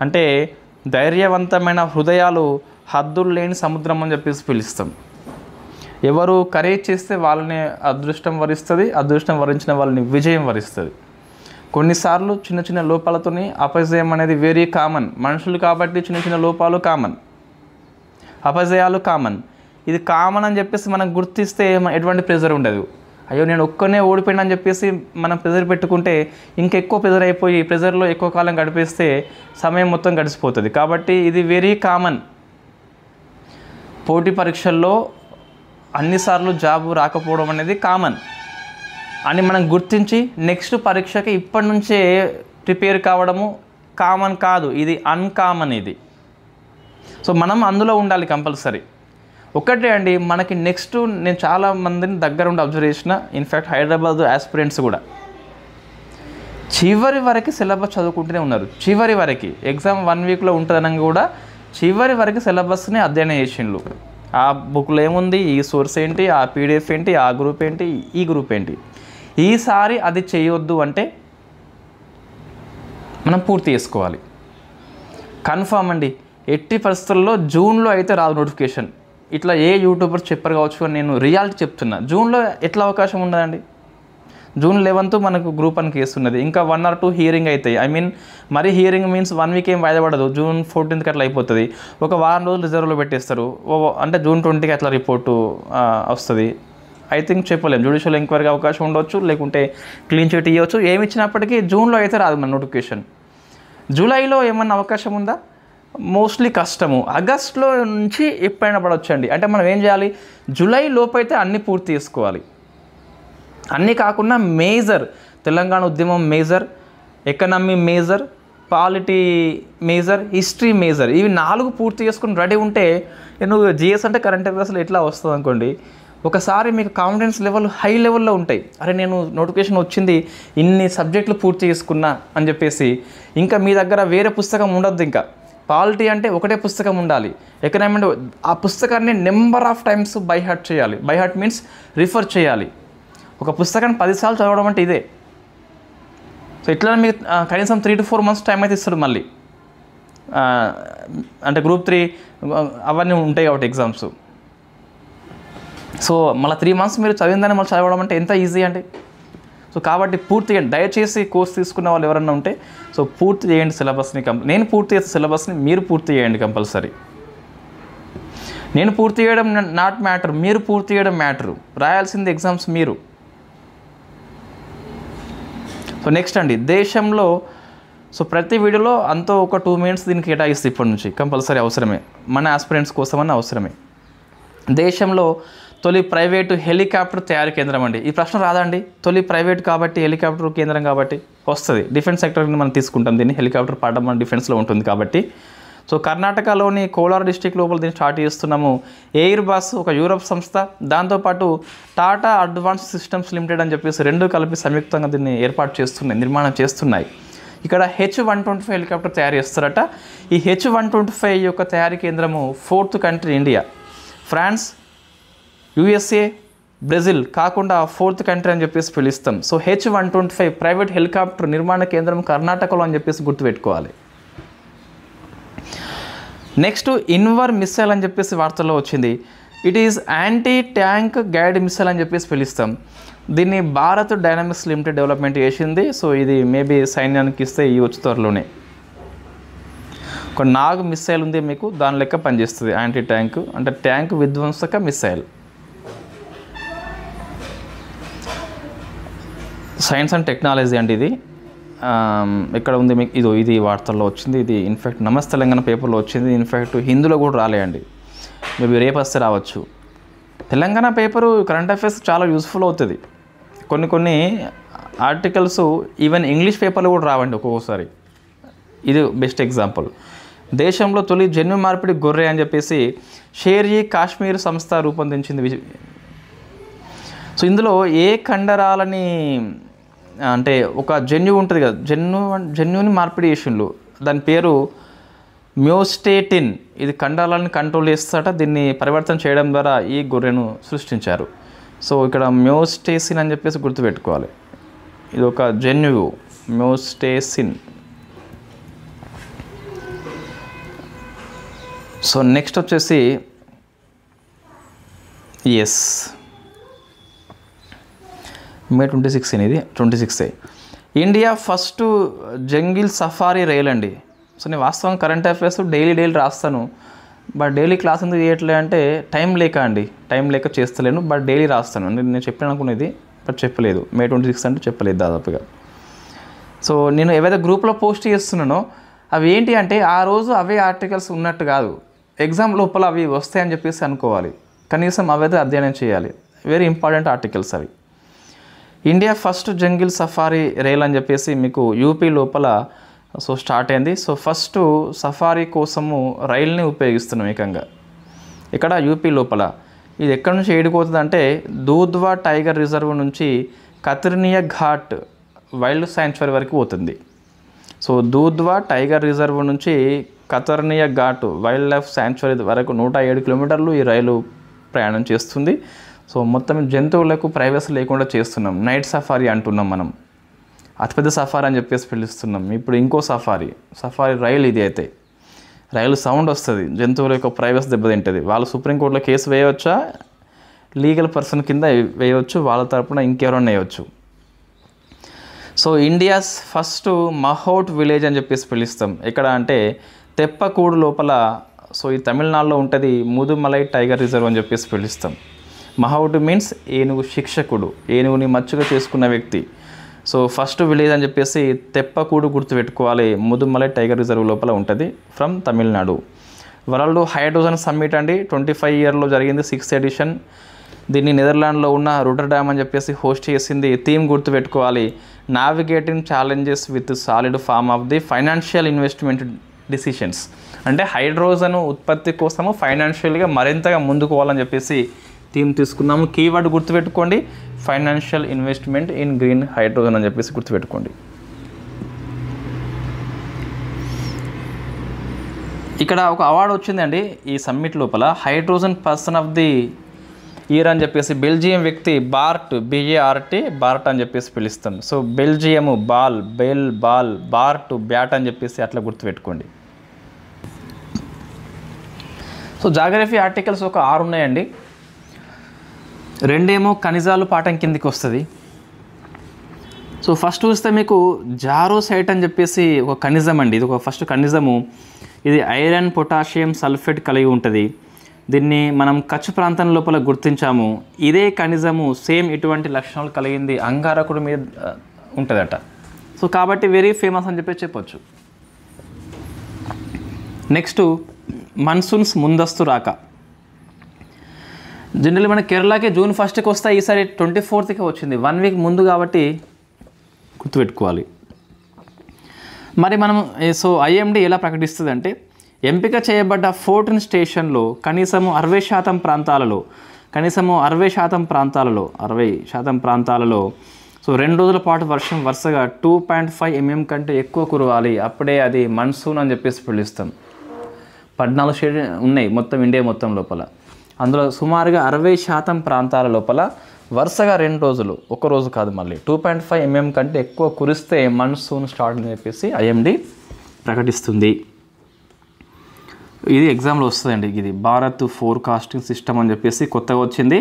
అంటే ధైర్యవంతమైన హృదయాలు హద్దులు లేని సముద్రం అని చెప్పేసి పిలుస్తాం. ఎవరు కరేజ్ చేస్తే వాళ్ళని అదృష్టం వరిస్తుంది, అదృష్టం వరించిన వాళ్ళని విజయం వరిస్తుంది. కొన్నిసార్లు చిన్న చిన్న లోపాలతోని అపజయం అనేది వెరీ కామన్. మనుషులు కాబట్టి చిన్న చిన్న లోపాలు కామన్, అపజయాలు కామన్. ఇది కామన్ అని చెప్పేసి మనం గుర్తిస్తే ఎటువంటి ప్రెజర్ ఉండదు. అయ్యో నేను ఒక్కనే ఓడిపోయినా అని చెప్పేసి మనం ప్రెజర్ పెట్టుకుంటే ఇంకెక్కువ ప్రెజర్ అయిపోయి ప్రెజర్లో ఎక్కువ కాలం గడిపేస్తే సమయం మొత్తం గడిచిపోతుంది. కాబట్టి ఇది వెరీ కామన్. పోటీ పరీక్షల్లో అన్నిసార్లు జాబు రాకపోవడం అనేది కామన్ అని మనం గుర్తించి నెక్స్ట్ పరీక్షకి ఇప్పటి నుంచే ప్రిపేర్ కావడము కామన్ కాదు, ఇది అన్కామన్. ఇది సో మనం అందులో ఉండాలి కంపల్సరీ. ఒకటే అండి, మనకి నెక్స్ట్ నేను చాలా మందిని దగ్గర ఉండి అబ్జర్వ్ చేసిన, ఇన్ఫ్యాక్ట్ హైదరాబాద్ ఆస్పిరెంట్స్ కూడా చివరి వరకు సిలబస్ చదువుకుంటూనే ఉన్నారు. చివరి వరకు ఎగ్జామ్ 1 వీక్లో ఉంటుందనగా కూడా చివరి వరకు సిలబస్ని అధ్యయనం చేసిండ్రు. ఆ బుక్లో ఏముంది, ఈ సోర్స్ ఏంటి, ఆ PDF ఏంటి, ఆ గ్రూప్ ఏంటి, ఈ గ్రూప్ ఏంటి. ఈసారి అది చేయొద్దు అంటే మనం పూర్తి చేసుకోవాలి. కన్ఫామ్ అండి, ఎట్టి పరిస్థితుల్లో జూన్లో అయితే రాదు నోటిఫికేషన్. ఇట్లా ఏ యూట్యూబర్ చెప్పరు కావచ్చు అని నేను రియాలిటీ చెప్తున్నా. జూన్లో ఎట్లా అవకాశం ఉండదండి. జూన్ 11th మనకు గ్రూప్ 1 కేసు ఉన్నది. ఇంకా 1 or 2 హియరింగ్ అవుతాయి. మరీ హియరింగ్ మీన్స్ 1 వీక్ ఏం వాయిదా పడదు. జూన్ 14th అట్లా అయిపోతుంది. ఒక వారం రోజులు రిజర్వ్లో పెట్టేస్తారు. అంటే జూన్ 20కి అట్లా రిపోర్టు వస్తుంది. ఐ థింక్ చెప్పలేము, జ్యుడిషియల్ ఎంక్వైరీకి అవకాశం ఉండవచ్చు, లేకుంటే క్లీన్ చిట్ ఇవ్వచ్చు. ఏమి ఇచ్చినప్పటికీ జూన్లో అయితే రాదు మన నోటిఫికేషన్. జూలైలో ఏమన్నా అవకాశం ఉందా? మోస్ట్లీ కష్టము. ఆగస్టులో నుంచి ఎప్పుడైనా పడవచ్చండి. అంటే మనం ఏం చేయాలి, జూలై లోపు అయితే అన్నీ పూర్తి చేసుకోవాలి. అన్నీ కాకుండా మేజర్ తెలంగాణ ఉద్యమం major, economy major, polity major, history major, ఇవి 4 పూర్తి చేసుకుని రెడీ ఉంటే నువ్వు GS అంటే కరెంట్ అఫైర్స్లో ఎట్లా వస్తుంది అనుకోండి, ఒకసారి మీకు కాన్ఫిడెన్స్ లెవెల్ హై లెవెల్లో ఉంటాయి. అరే నేను నోటిఫికేషన్ వచ్చింది, ఇన్ని సబ్జెక్టులు పూర్తి చేసుకున్నా అని చెప్పేసి. ఇంకా మీ దగ్గర వేరే పుస్తకం ఉండొద్దు. ఇంకా పాలిటీ అంటే ఒకటే పుస్తకం ఉండాలి. ఎకనామీ అంటే ఆ పుస్తకాన్ని number of times by heart చేయాలి. బై హార్ట్ మీన్స్ రిఫర్ చేయాలి. ఒక పుస్తకాన్ని 10 సార్లు చదవడం అంటే ఇదే. సో ఇట్లా మీకు కనీసం 3 to 4 months టైం అయితే ఇస్తాడు మళ్ళీ. అంటే గ్రూప్ 3 అవన్నీ ఉంటాయి కాబట్టి ఎగ్జామ్స్. సో మళ్ళీ 3 months మీరు చదివిందని మళ్ళీ చదవడం అంటే ఎంత ఈజీ అండి. సో కాబట్టి పూర్తి చేయండి. దయచేసి కోర్స్ తీసుకున్న వాళ్ళు ఎవరన్నా ఉంటే సో పూర్తి చేయండి సిలబస్ని. నేను పూర్తి చేసే సిలబస్ని మీరు పూర్తి చేయండి కంపల్సరీ. నేను పూర్తి చేయడం నాట్ మ్యాటర్, మీరు పూర్తి చేయడం మ్యాటరు. రాయాల్సింది ఎగ్జామ్స్ మీరు. సో నెక్స్ట్ అండి, దేశంలో సో ప్రతి వీడియోలో అంతో ఒక 2 minutes దీనికి కేటాయిస్తే ఇప్పటి నుంచి కంపల్సరీ అవసరమే, మన ఆస్పిరెంట్స్ కోసమని అవసరమే. దేశంలో తొలి ప్రైవేటు హెలికాప్టర్ తయారీ కేంద్రం అండి. ఈ ప్రశ్న రాదండి, తొలి ప్రైవేట్ కాబట్టి హెలికాప్టర్ కేంద్రం కాబట్టి వస్తుంది. డిఫెన్స్ సెక్టర్ మనం తీసుకుంటాం దీన్ని, హెలికాప్టర్ పాఠం మన డిఫెన్స్లో ఉంటుంది కాబట్టి. సో కర్ణాటకలోని కోలార్ డిస్టిక్ లోపల దీన్ని స్టార్ట్ చేస్తున్నాము. ఎయిర్ బస్ ఒక యూరోప్ సంస్థ, దాంతోపాటు టాటా అడ్వాన్స్ సిస్టమ్స్ లిమిటెడ్ అని చెప్పేసి 2 కలిపి సంయుక్తంగా దీన్ని ఏర్పాటు చేస్తున్నాయి, నిర్మాణం చేస్తున్నాయి. ఇక్కడ H-125 హెలికాప్టర్ తయారు చేస్తారట. ఈ H-125 యొక్క తయారీ కేంద్రము 4th country India. France, USA, Brazil కాకుండా 4th కంట్రీ అని చెప్పేసి పిలుస్తాం. సో H-125 ప్రైవేట్ హెలికాప్టర్ నిర్మాణ కేంద్రం కర్ణాటకలో అని చెప్పేసి గుర్తుపెట్టుకోవాలి. నెక్స్ట్ ఇన్వర్ మిస్సైల్ అని చెప్పేసి వార్తల్లో వచ్చింది. It is anti tank guide missile అని చెప్పేసి పిలుస్తాం. దీన్ని భారత్ డైనమిక్స్ లిమిటెడ్ డెవలప్మెంట్ చేసింది. సో ఇది మేబీ సైన్యానికి ఇస్తే ఇవ్వచ్చు త్వరలోనే. ఒక నాగ్ మిస్సైల్ ఉంది మీకు, దాని లెక్క పనిచేస్తుంది. యాంటీ ట్యాంక్ అంటే ట్యాంక్ విధ్వంసక మిస్సైల్. సైన్స్ అండ్ టెక్నాలజీ అండి ఇది. ఎక్కడ ఉంది మీకు, ఇది వార్తల్లో వచ్చింది. ఇది ఇన్ఫ్యాక్ట్ నమస్తే తెలంగాణ పేపర్లో వచ్చింది. ఇన్ఫ్యాక్ట్ హిందీలో కూడా రాలేండి, మేబీ రేపు వస్తే రావచ్చు. తెలంగాణ పేపరు కరెంట్ అఫైర్స్ చాలా యూస్ఫుల్ అవుతుంది. కొన్ని ఆర్టికల్స్ ఈవెన్ ఇంగ్లీష్ పేపర్లు కూడా రావండి ఒక్కొక్కసారి. ఇది బెస్ట్ ఎగ్జాంపుల్. దేశంలో తొలి జన్యు మార్పిడి గొర్రె అని చెప్పేసి షేర్-ఈ కాశ్మీర్ సంస్థ రూపొందించింది. సో ఇందులో ఏ కండరాలని అంటే ఒక జన్యువు ఉంటుంది కదా, జన్యుని మార్పిడి చేసిండ్రు. దాని పేరు మ్యోస్టేటిన్. ఇది కండరాలను కంట్రోల్ చేస్తాట. దీన్ని పరివర్తన చేయడం ద్వారా ఈ గొర్రెను సృష్టించారు. సో ఇక్కడ మ్యోస్టేసిన్ అని చెప్పేసి గుర్తుపెట్టుకోవాలి. ఇది ఒక జన్యువు, మ్యోస్టేసిన్. సో నెక్స్ట్ వచ్చేసి May 26 ఇది 26. India first jungle safari rail అండి. సో నేను వాస్తవం కరెంట్ అఫైర్స్ డైలీ రాస్తాను, బట్ డైలీ క్లాస్ ఎందుకు చేయట్లే అంటే టైం లేక చేస్తలేను. బట్ డైలీ రాస్తాను. నేను చెప్పాను అనుకునేది, బట్ చెప్పలేదు. May 26 అంటే చెప్పలేదు దాదాపుగా. సో నేను ఏవైతే గ్రూప్లో పోస్ట్ చేస్తున్నానో అవి ఏంటి అంటే ఆ రోజు అవే ఆర్టికల్స్ ఉన్నట్టు కాదు, ఎగ్జామ్ లోపల అవి వస్తాయని చెప్పేసి అనుకోవాలి. కనీసం అవైతే అధ్యయనం చేయాలి. వెరీ ఇంపార్టెంట్ ఆర్టికల్స్ అవి. India first jungle safari rail అని చెప్పేసి మీకు యూపీ లోపల సో స్టార్ట్ అయింది. సో ఫస్ట్ సఫారీ కోసము రైల్ని ఉపయోగిస్తున్నాం ఏకంగా ఇక్కడ యూపీ లోపల. ఇది ఎక్కడి నుంచి ఏడుకోతుంది అంటే దూధ్వా టైగర్ రిజర్వ్ నుంచి కతర్నియా ఘాట్ వైల్డ్ శాంక్చురీ వరకు పోతుంది. సో దూధ్వా టైగర్ రిజర్వ్ నుంచి కతర్నియా ఘాట్ వైల్డ్ లైఫ్ శాంక్చురీ వరకు 107 కిలోమీటర్లు ఈ రైలు ప్రయాణం చేస్తుంది. సో మొత్తం జంతువులకు ప్రైవసీ లేకుండా చేస్తున్నాం. నైట్ సఫారీ అంటున్నాం మనం, అతిపెద్ద సఫారీ అని చెప్పేసి పిలుస్తున్నాం. ఇప్పుడు ఇంకో సఫారీ రైలు. ఇది అయితే రైలు సౌండ్ వస్తుంది, జంతువుల యొక్క ప్రైవసీ దెబ్బతింటుంది. వాళ్ళు సుప్రీంకోర్టులో కేసు వేయవచ్చా, లీగల్ పర్సన్ కింద వేయవచ్చు, వాళ్ళ తరపున ఇంకెవరైనా వేయవచ్చు. సో ఇండియాస్ ఫస్ట్ మహౌట్ విలేజ్ అని చెప్పేసి పిలుస్తాం. ఎక్కడ అంటే తెప్పకూడు లోపల. సో ఈ తమిళనాడులో ఉంటుంది. ముదుమలై టైగర్ రిజర్వ్ అని చెప్పేసి పిలుస్తాం. మహౌట్ మీన్స్ ఏనుగు శిక్షకుడు, ఏనుగుని మచ్చుగా చేసుకున్న వ్యక్తి. సో ఫస్ట్ విలేజ్ అని చెప్పేసి తెప్పకూడు గుర్తుపెట్టుకోవాలి. ముదుమలై టైగర్ రిజర్వ్ లోపల ఉంటుంది, from Tamil Nadu. World hydrogen summit అండి 25 జరిగింది, 6th ఎడిషన్. దీన్ని నెదర్లాండ్లో ఉన్న రొటర్డామ్ అని చెప్పేసి హోస్ట్ చేసింది. థీమ్ గుర్తుపెట్టుకోవాలి, navigating challenges with solid form of the financial investment decisions. అంటే హైడ్రోజన్ ఉత్పత్తి కోసము ఫైనాన్షియల్గా మరింతగా ముందుకు పోవాలని చెప్పేసి థీమ్ తీసుకున్నాము. కీవర్డ్ గుర్తుపెట్టుకోండి, financial investment in green hydrogen అని చెప్పేసి గుర్తుపెట్టుకోండి. ఇక్కడ ఒక అవార్డు వచ్చిందండి ఈ సమ్మిట్ లోపల, hydrogen person of the year అని చెప్పేసి బెల్జియం వ్యక్తి బార్ట్, BART, బార్ట్ అని చెప్పేసి పిలుస్తాం. సో బెల్జియము బాల్, బార్ట్ బ్యాట్ అని చెప్పేసి అట్లా గుర్తుపెట్టుకోండి. సో జాగ్రఫీ ఆర్టికల్స్ ఒక 6 ఉన్నాయండి. 2 ఖనిజాలు పాఠం కిందికి వస్తుంది. సో ఫస్ట్ చూస్తే మీకు జారోసైట్ అని చెప్పేసి ఒక ఖనిజం అండి. ఇది ఒక ఫస్ట్ ఖనిజము. ఇది ఐరన్, పొటాషియం, సల్ఫేట్ కలిగి ఉంటుంది. దీన్ని మనం కచ్ ప్రాంతం లోపల గుర్తించాము. ఇదే ఖనిజము సేమ్ ఇటువంటి లక్షణాలు కలిగింది అంగారకుడి మీద ఉంటుందట. సో కాబట్టి వెరీ ఫేమస్ అని చెప్పొచ్చు. నెక్స్ట్ మన్సూన్స్ ముందస్తు రాక. జనరల్లీ మన కేరళకి June 1st వస్తాయి, ఈసారి 24th వచ్చింది, 1 week ముందు కాబట్టి గుర్తుపెట్టుకోవాలి. మరి మనం సో IMD ఎలా ప్రకటిస్తుంది అంటే ఎంపిక చేయబడ్డ 14 స్టేషన్లో కనీసము 60% ప్రాంతాలలో సో 2 రోజుల పాటు వర్షం వరుసగా 2.5 mm కంటే ఎక్కువ కురవాలి, అప్పుడే అది మన్సూన్ అని చెప్పేసి పిలుస్తాం. 14 స్టేట్ ఉన్నాయి మొత్తం ఇండియా మొత్తం లోపల, అందులో సుమారుగా 60% ప్రాంతాల లోపల వరుసగా 2 రోజులు, ఒక రోజు కాదు, మళ్ళీ 2.5 mm కంటే ఎక్కువ కురిస్తే మన్సూన్ స్టార్ట్ అని చెప్పేసి IMD ప్రకటిస్తుంది. ఇది ఎగ్జామ్లో వస్తుందండి. ఇది భారత్ ఫోర్కాస్టింగ్ సిస్టమ్ అని చెప్పేసి కొత్తగా వచ్చింది.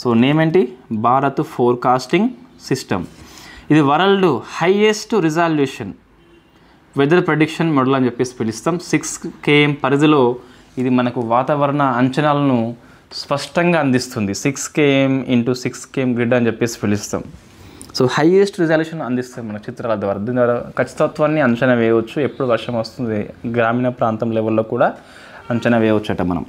సో నేమ్ ఏంటి? Bharat forecasting system. ఇది world highest resolution weather prediction model అని చెప్పేసి పిలుస్తాం. 6 km పరిధిలో ఇది మనకు వాతావరణ అంచనాలను స్పష్టంగా అందిస్తుంది. 6 km × 6 km గ్రిడ్ అని చెప్పేసి పిలుస్తాం. సో హైయెస్ట్ రిజల్యూషన్ అందిస్తుంది మన చిత్రాల ద్వారా. దీని ద్వారా ఖచ్చితత్వాన్ని అంచనా వేయవచ్చు, ఎప్పుడు వర్షం వస్తుంది, గ్రామీణ ప్రాంతం లెవెల్లో కూడా అంచనా వేయవచ్చట మనం.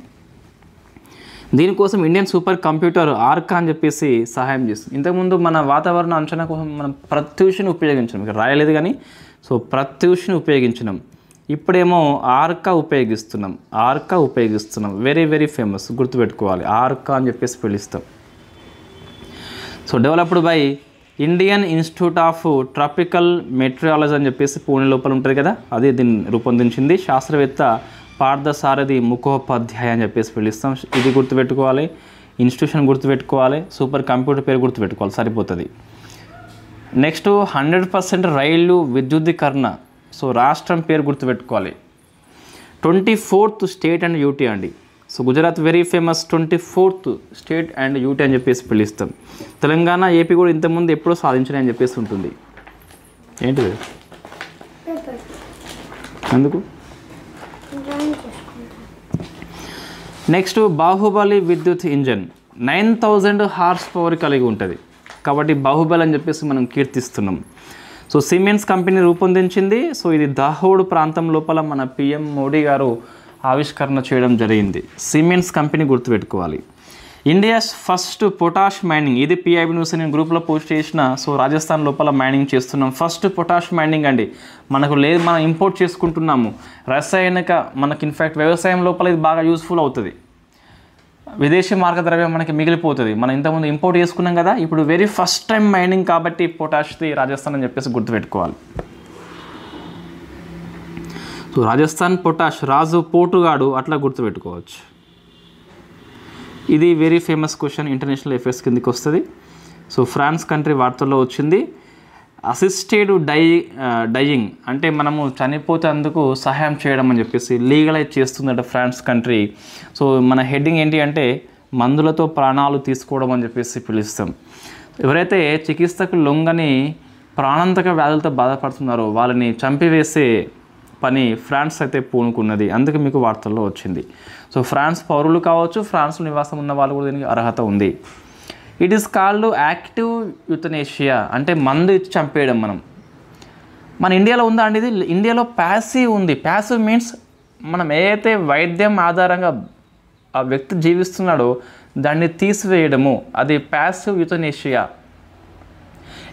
దీనికోసం ఇండియన్ సూపర్ కంప్యూటర్ ఆర్కా అని చెప్పేసి సహాయం చేస్తుంది. ఇంతకుముందు మన వాతావరణ అంచనా కోసం మనం ప్రత్యూషని ఉపయోగించినాం, ఇక్కడ రాయలేదు కానీ సో ప్రత్యూషని ఉపయోగించినాం. ఇప్పుడేమో ఆర్కా ఉపయోగిస్తున్నాం. వెరీ వెరీ ఫేమస్, గుర్తుపెట్టుకోవాలి, ఆర్కా అని చెప్పేసి పిలుస్తాం. So developed by Indian institute of tropical meteorology అని చెప్పేసి పూణే లోపల ఉంటుంది కదా, అది దీన్ని రూపొందించింది శాస్త్రవేత్త పార్థసారథి ముఖోపాధ్యాయ అని చెప్పేసి పిలుస్తాం. ఇది గుర్తుపెట్టుకోవాలి, ఇన్స్టిట్యూషన్ గుర్తుపెట్టుకోవాలి, సూపర్ కంప్యూటర్ పేరు గుర్తుపెట్టుకోవాలి, సరిపోతుంది. నెక్స్ట్ 100% రైలు విద్యుద్దీకరణ. సో రాష్ట్రం పేరు గుర్తుపెట్టుకోవాలి. 24th స్టేట్ అండ్ యూటీ అండి. So Gujarat very famous, 24th state and UT అని చెప్పేసి పిలుస్తాం. తెలంగాణ, ఏపీ కూడా ఇంతకుముందు ఎప్పుడో సాధించినాయి అని చెప్పేసి ఉంటుంది. ఏంటిది? ఎందుకు? నెక్స్ట్ బాహుబలి విద్యుత్ ఇంజన్ 9000 horsepower కలిగి ఉంటుంది కాబట్టి బాహుబలి అని చెప్పేసి మనం కీర్తిస్తున్నాం. సో సిమెంట్స్ కంపెనీ రూపొందించింది. సో ఇది దాహోడ్ ప్రాంతం లోపల మన PM మోడీ గారు ఆవిష్కరణ చేయడం జరిగింది. సిమెంట్స్ కంపెనీ గుర్తుపెట్టుకోవాలి. India's first potash mining. ఇది PIB న్యూస్ నేను గ్రూప్లో పోస్ట్ చేసిన. సో రాజస్థాన్ లోపల మైనింగ్ చేస్తున్నాం. ఫస్ట్ పొటాష్ మైనింగ్ అండి, మనకు లేదు, మనం ఇంపోర్ట్ చేసుకుంటున్నాము. రసాయనిక మనకి ఇన్ఫ్యాక్ట్ వ్యవసాయం లోపల ఇది బాగా యూస్ఫుల్ అవుతుంది. విదేశీ మార్గద్రవ్యం మనకి మిగిలిపోతుంది. మనం ఇంతకుముందు ఇంపోర్ట్ చేసుకున్నాం కదా, ఇప్పుడు వెరీ ఫస్ట్ టైం మైనింగ్ కాబట్టి పొటాష్ది రాజస్థాన్ అని చెప్పేసి గుర్తుపెట్టుకోవాలి. సో రాజస్థాన్ పొటాష్, రాజు పోటుగాడు, అట్లా గుర్తుపెట్టుకోవచ్చు. ఇది very famous question, international affairs కిందకి వస్తుంది. సో ఫ్రాన్స్ కంట్రీ వార్తల్లో వచ్చింది. అసిస్టెడ్ డైయింగ్ అంటే మనము చనిపోతే అందుకు సహాయం చేయడం అని చెప్పేసి లీగలైజ్ చేస్తుందట ఫ్రాన్స్ కంట్రీ. సో మన హెడ్డింగ్ ఏంటి అంటే మందులతో ప్రాణాలు తీసుకోవడం అని చెప్పేసి పిలుస్తాం. ఎవరైతే చికిత్సకు లొంగని ప్రాణాంతక వ్యాధులతో బాధపడుతున్నారో వాళ్ళని చంపివేసే పని ఫ్రాన్స్ అయితే పూనుకున్నది, అందుకే మీకు వార్తల్లో వచ్చింది. సో ఫ్రాన్స్ పౌరులు కావచ్చు, ఫ్రాన్స్లో నివాసం ఉన్న వాళ్ళు కూడా దీనికి అర్హత ఉంది. ఇట్ ఈస్ కాల్డ్ యాక్టివ్ యూథనేషియా అంటే మందు ఇచ్చి చంపేయడం. మన ఇండియాలో ఉందా అండి ఇది? ఇండియాలో ప్యాసివ్ ఉంది. ప్యాసివ్ మీన్స్ మనం ఏదైతే వైద్యం ఆధారంగా ఆ వ్యక్తి జీవిస్తున్నాడో దాన్ని తీసివేయడము, అది ప్యాసివ్ యూథనేషియా.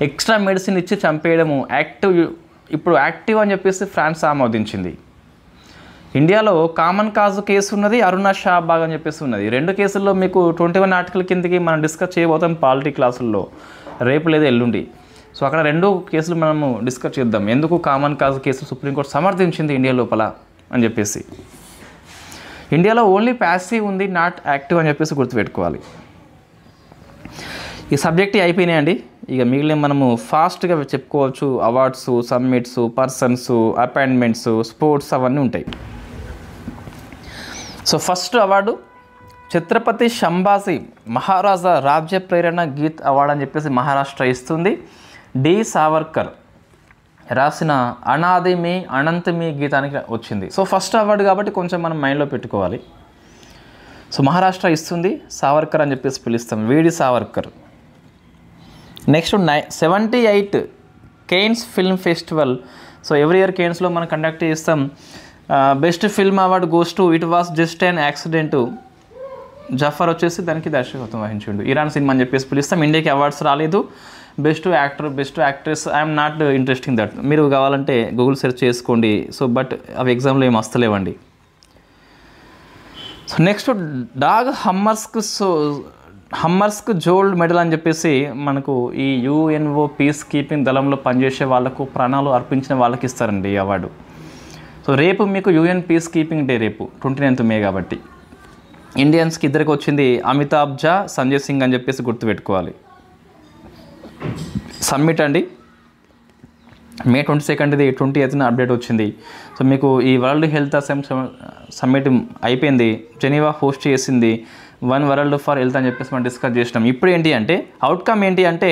ఎక్స్ట్రా మెడిసిన్ ఇచ్చి చంపేయడము యాక్టివ్. ఇప్పుడు యాక్టివ్ అని చెప్పేసి ఫ్రాన్స్ ఆమోదించింది. ఇండియాలో కామన్ కాజ్ కేసు ఉన్నది, అరుణ షాబాగ్ అని చెప్పేసి ఉన్నది. 2 కేసుల్లో మీకు 21 ఆర్టికల్ కిందకి మనం డిస్కస్ చేయబోతాం పాలిటీ క్లాసుల్లో, రేపు లేదా ఎల్లుండి. సో అక్కడ 2 కేసులు మనము డిస్కస్ చేద్దాం, ఎందుకు కామన్ కాజ్ కేసు సుప్రీంకోర్టు సమర్థించింది ఇండియా లోపల అని చెప్పేసి. ఇండియాలో ఓన్లీ ప్యాసివ్ ఉంది, నాట్ యాక్టివ్ అని చెప్పేసి గుర్తుపెట్టుకోవాలి. ఈ సబ్జెక్ట్ అయిపోయినాయండి. ఇక మిగిలిన మనము ఫాస్ట్గా చెప్పుకోవచ్చు. Awards, summits, persons, appointments, sports అవన్నీ ఉంటాయి. So first award Chhatrapati Sambhaji Maharaja Rajya Prerna Geet award అని చెప్పేసి మహారాష్ట్ర ఇస్తుంది. డి సావర్కర్ రాసిన అనాది మీ అనంత మీ గీతానికి వచ్చింది. సో ఫస్ట్ అవార్డు కాబట్టి కొంచెం మనం మైండ్లో పెట్టుకోవాలి. సో మహారాష్ట్ర ఇస్తుంది, సావర్కర్ అని చెప్పేసి పిలుస్తాం, వీడి Savarkar. Next 78 Cannes film festival. So every year కేన్స్లో మనం కండక్ట్ చేస్తాం. Best film award goes to it was just an accident. Jafar వచ్చేసి దానికి దర్శకత్వం వహించిండు. ఇరాన్ సినిమా అని చెప్పేసి పిలుస్తాం. ఇండియాకి అవార్డ్స్ రాలేదు. Best actor, best actress, I'm not interesting that. మీరు కావాలంటే గూగుల్ సెర్చ్ చేసుకోండి. సో బట్ అవి ఎగ్జామ్లో ఏం వస్తలేవండి. సో నెక్స్ట్ డాగ్ హమ్మర్స్క్ జోల్డ్ మెడల్ అని చెప్పేసి మనకు ఈ యుఎన్ఓ పీస్ కీపింగ్ దళంలో పనిచేసే వాళ్ళకు, ప్రాణాలు అర్పించిన వాళ్ళకి ఇస్తారండి ఈ అవార్డు. సో రేపు మీకు యుఎన్ పీస్ కీపింగ్ డే, రేపు 29th May కాబట్టి. ఇండియన్స్కి ఇద్దరికి వచ్చింది, అమితాబ్ ఝా, సంజయ్ సింగ్ అని చెప్పేసి గుర్తుపెట్టుకోవాలి. సమ్మిట్ అండి, May 22nd 20th అప్డేట్ వచ్చింది. సో మీకు ఈ వరల్డ్ హెల్త్ సమ్మిట్ అయిపోయింది, జెనీవా హోస్ట్ చేసింది, వన్ వరల్డ్ ఫర్ హెల్త్ అని చెప్పేసి మనం డిస్కస్ చేసినాం. ఇప్పుడు ఏంటి అంటే అవుట్కమ్ ఏంటి అంటే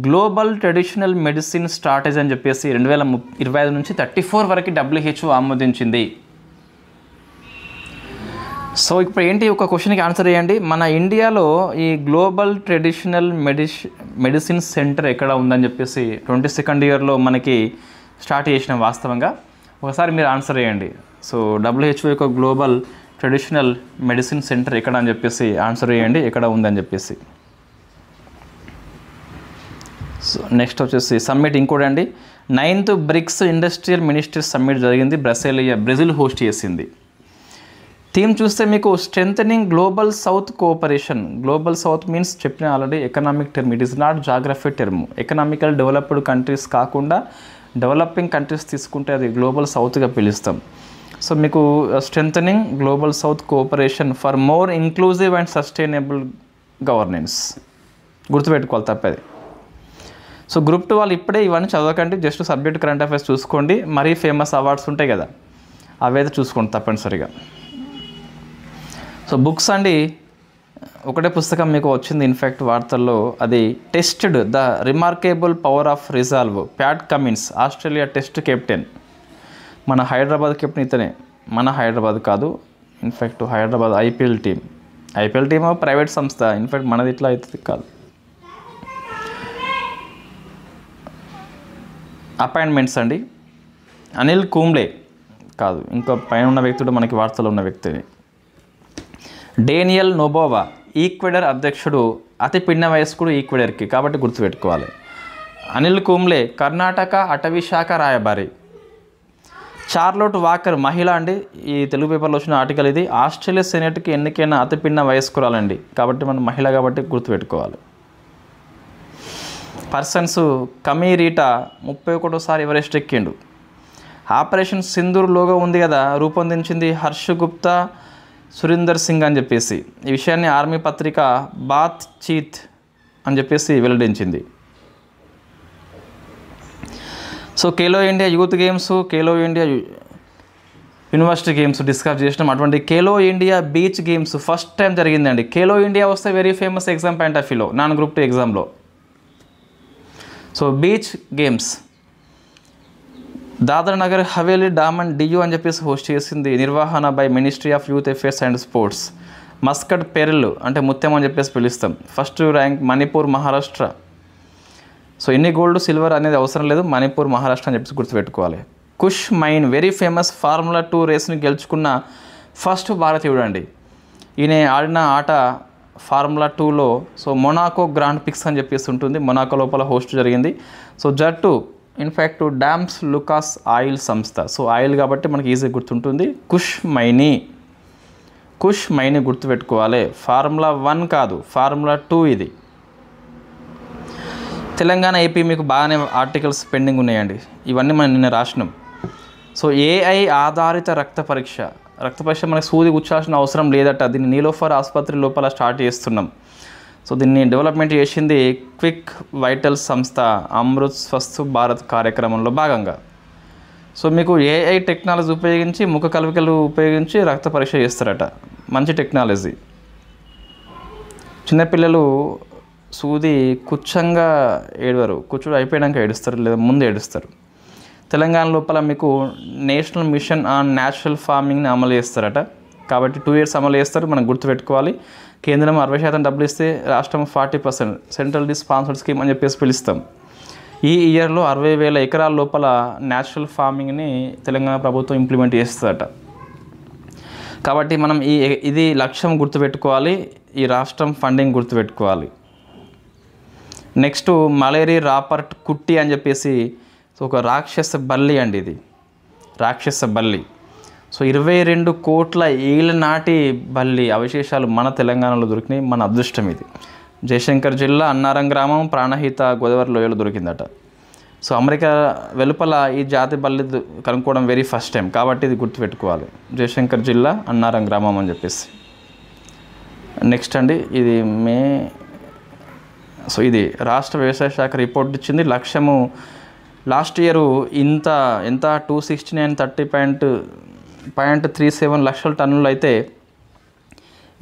గ్లోబల్ ట్రెడిషనల్ మెడిసిన్ స్ట్రాటజీ అని చెప్పేసి 2025 నుంచి 34 వరకు WHO ఆమోదించింది. సో ఇప్పుడు ఏంటి, ఒక క్వశ్చన్కి ఆన్సర్ చేయండి. మన ఇండియాలో ఈ గ్లోబల్ ట్రెడిషనల్ మెడిసిన్ సెంటర్ ఎక్కడ ఉందని చెప్పేసి 22nd yearలో మనకి స్టార్ట్ చేసిన వాస్తవంగా ఒకసారి మీరు ఆన్సర్ చేయండి. సో WHO యొక్క గ్లోబల్ ట్రెడిషనల్ మెడిసిన్ సెంటర్ ఎక్కడ అని చెప్పేసి ఆన్సర్ చేయండి, ఎక్కడ ఉందని చెప్పేసి. సో నెక్స్ట్ వచ్చేసి సమ్మిట్ ఇంకోటి అండి, 9th BRICS industrial ministers summit జరిగింది, బ్రెజిల్ హోస్ట్ చేసింది. థీమ్ చూస్తే మీకు strengthening global south cooperation. Global south means చెప్పిన already economic term, it is not geography term. Economical developed countries కాకుండా డెవలపింగ్ కంట్రీస్ తీసుకుంటే అది గ్లోబల్ సౌత్గా పిలుస్తాం. సో మీకు strengthening global south cooperation for more inclusive and sustainable governance, గుర్తుపెట్టుకోవాలి తప్పది. So Group 2 వాళ్ళు ఇప్పుడే ఇవన్నీ చదవకండి, జస్ట్ సబ్జెక్ట్ కరెంట్ అఫైర్స్ చూసుకోండి. మరీ ఫేమస్ అవార్డ్స్ ఉంటాయి కదా, అవైతే చూసుకోండి తప్పనిసరిగా. సో బుక్స్ అండి, ఒకటే పుస్తకం మీకు వచ్చింది ఇన్ఫ్యాక్ట్ వార్తల్లో, అది tested the remarkable power of resolve, Pat Cummins, Australia test captain. మన హైదరాబాద్ కెప్టెన్ ఇతనే, మన హైదరాబాద్ కాదు, in fact Hyderabad IPL team private సంస్థ, ఇన్ఫ్యాక్ట్ మనది ఇట్లా అవుతుంది కాదు. అపాయింట్మెంట్స్ అండి, అనిల్ కుంబ్లే కాదు, ఇంకా పైన ఉన్న వ్యక్తుడు మనకి వార్తలో ఉన్న వ్యక్తిని. డేనియల్ నోబోవా, ఈక్వెడర్ అధ్యక్షుడు, అతి పిన్న వయస్కుడు ఈక్వెడర్కి, కాబట్టి గుర్తుపెట్టుకోవాలి. అనిల్ కుంబ్లే కర్ణాటక అటవీ శాఖ రాయబారి. చార్లోట్ వాకర్ మహిళ అండి, ఈ తెలుగు పేపర్లో వచ్చిన ఆర్టికల్ ఇది. ఆస్ట్రేలియా సెనేట్కి ఎన్నికైన అతి పిన్న వయస్కురాలండి, కాబట్టి మనం మహిళ కాబట్టి గుర్తుపెట్టుకోవాలి. పర్సన్స్ కమీరీటా 31సారి ఎవరెస్ట్ ఎక్కిండు. ఆపరేషన్ సింధూర్ లోగో ఉంది కదా, రూపొందించింది హర్ష్ గుప్తా, సురీందర్ సింగ్ అని చెప్పేసి. ఈ విషయాన్ని ఆర్మీ పత్రిక బాత్ చీత్ అని చెప్పేసి వెల్లడించింది. So Khelo India youth games, Khelo India university games discuss చేసినాం. అటువంటి Khelo India beach games first time జరిగిందండి. ఖేలో ఇండియా వస్తే very famous exam point of వ్యూలో, Group 2 ఎగ్జామ్లో. So beach games Dadar Nagar Haveli Daman DU అని చెప్పేసి హోస్ట్ చేసింది, నిర్వహణ by ministry of youth affairs and sports. Mascot pearl అంటే ముత్యం అని చెప్పేసి పిలుస్తాం. First rank Manipur, Maharashtra. So ఎన్ని గోల్డ్ సిల్వర్ అనేది అవసరం లేదు, మణిపూర్, మహారాష్ట్ర అని చెప్పేసి గుర్తుపెట్టుకోవాలి. కుష్ మైన్ వెరీ ఫేమస్ Formula 2 రేస్ని గెలుచుకున్న ఫస్ట్ భారతీయుడు అండి. ఈయన ఆడిన ఆట Formula 2లో సో మొనాకో గ్రాండ్ పిక్స్ అని చెప్పేసి ఉంటుంది, మొనాకో లోపల హోస్ట్ జరిగింది. సో జట్టు ఇన్ఫ్యాక్ట్ డామ్స్ లుకాస్ ఆయిల్ సంస్థ. సో ఆయిల్ కాబట్టి మనకి ఈజీ గుర్తుంటుంది. కుష్ మైని గుర్తుపెట్టుకోవాలి. Formula 1 కాదు, Formula 2 ఇది. తెలంగాణ AP మీకు బాగానే ఆర్టికల్స్ పెండింగ్ ఉన్నాయండి, ఇవన్నీ మనం నిన్న రాసినాం. సో AI ఆధారిత రక్త పరీక్ష మనకి సూది గుచ్చాల్సిన అవసరం లేదట. దీన్ని నీలోఫర్ ఆసుపత్రి లోపల స్టార్ట్ చేస్తున్నాం. సో దీన్ని డెవలప్మెంట్ చేసింది క్విక్ వైటల్స్ సంస్థ, అమృత్ స్వస్థ్ భారత్ కార్యక్రమంలో భాగంగా. సో మీకు AI టెక్నాలజీ ఉపయోగించి, ముఖ కలవికలు ఉపయోగించి రక్త పరీక్ష చేస్తారట, మంచి టెక్నాలజీ. చిన్నపిల్లలు సూది కుచ్చంగా ఏడవరు, కూర్చుడు అయిపోయాక ఏడుస్తారు, లేదా ముందు ఏడుస్తారు. తెలంగాణ లోపల మీకు నేషనల్ మిషన్ ఆన్ న్యాచురల్ ఫార్మింగ్ని అమలు చేస్తారట, కాబట్టి 2 years అమలు చేస్తారు, మనం గుర్తుపెట్టుకోవాలి. కేంద్రం 60% డబ్బులు ఇస్తే రాష్ట్రం 40%, సెంట్రల్ స్పాన్సర్డ్ స్కీమ్ అని చెప్పేసి పిలుస్తాం. ఈ ఇయర్లో 60,000 ఎకరాల లోపల న్యాచురల్ ఫార్మింగ్ని తెలంగాణ ప్రభుత్వం ఇంప్లిమెంట్ చేస్తుందట. కాబట్టి మనం ఇది లక్ష్యం గుర్తుపెట్టుకోవాలి, ఈ రాష్ట్రం ఫండింగ్ గుర్తుపెట్టుకోవాలి. నెక్స్ట్ మలేరి రాపర్ట్ కుట్టి అని చెప్పేసి ఒక రాక్షస బల్లి అండి, ఇది రాక్షస బల్లి. సో 22 కోట్ల ఏళ్ళ నాటి బల్లి అవశేషాలు మన తెలంగాణలో దొరికినాయి. మన అదృష్టం ఇది. జయశంకర్ జిల్లా అన్నారం గ్రామం ప్రాణహిత గోదావరి లోయలో దొరికిందట. సో అమెరికా వెలుపల ఈ జాతి బల్లి కనుక్కోవడం వెరీ ఫస్ట్ టైం, కాబట్టి ఇది గుర్తుపెట్టుకోవాలి. జయశంకర్ జిల్లా అన్నారం గ్రామం అని చెప్పేసి. నెక్స్ట్ అండి, ఇది సో ఇది రాష్ట్ర వ్యవసాయ శాఖ రిపోర్ట్ ఇచ్చింది. లక్ష్యము లాస్ట్ ఇయర్ ఎంత 269.37 లక్షల టన్నులు అయితే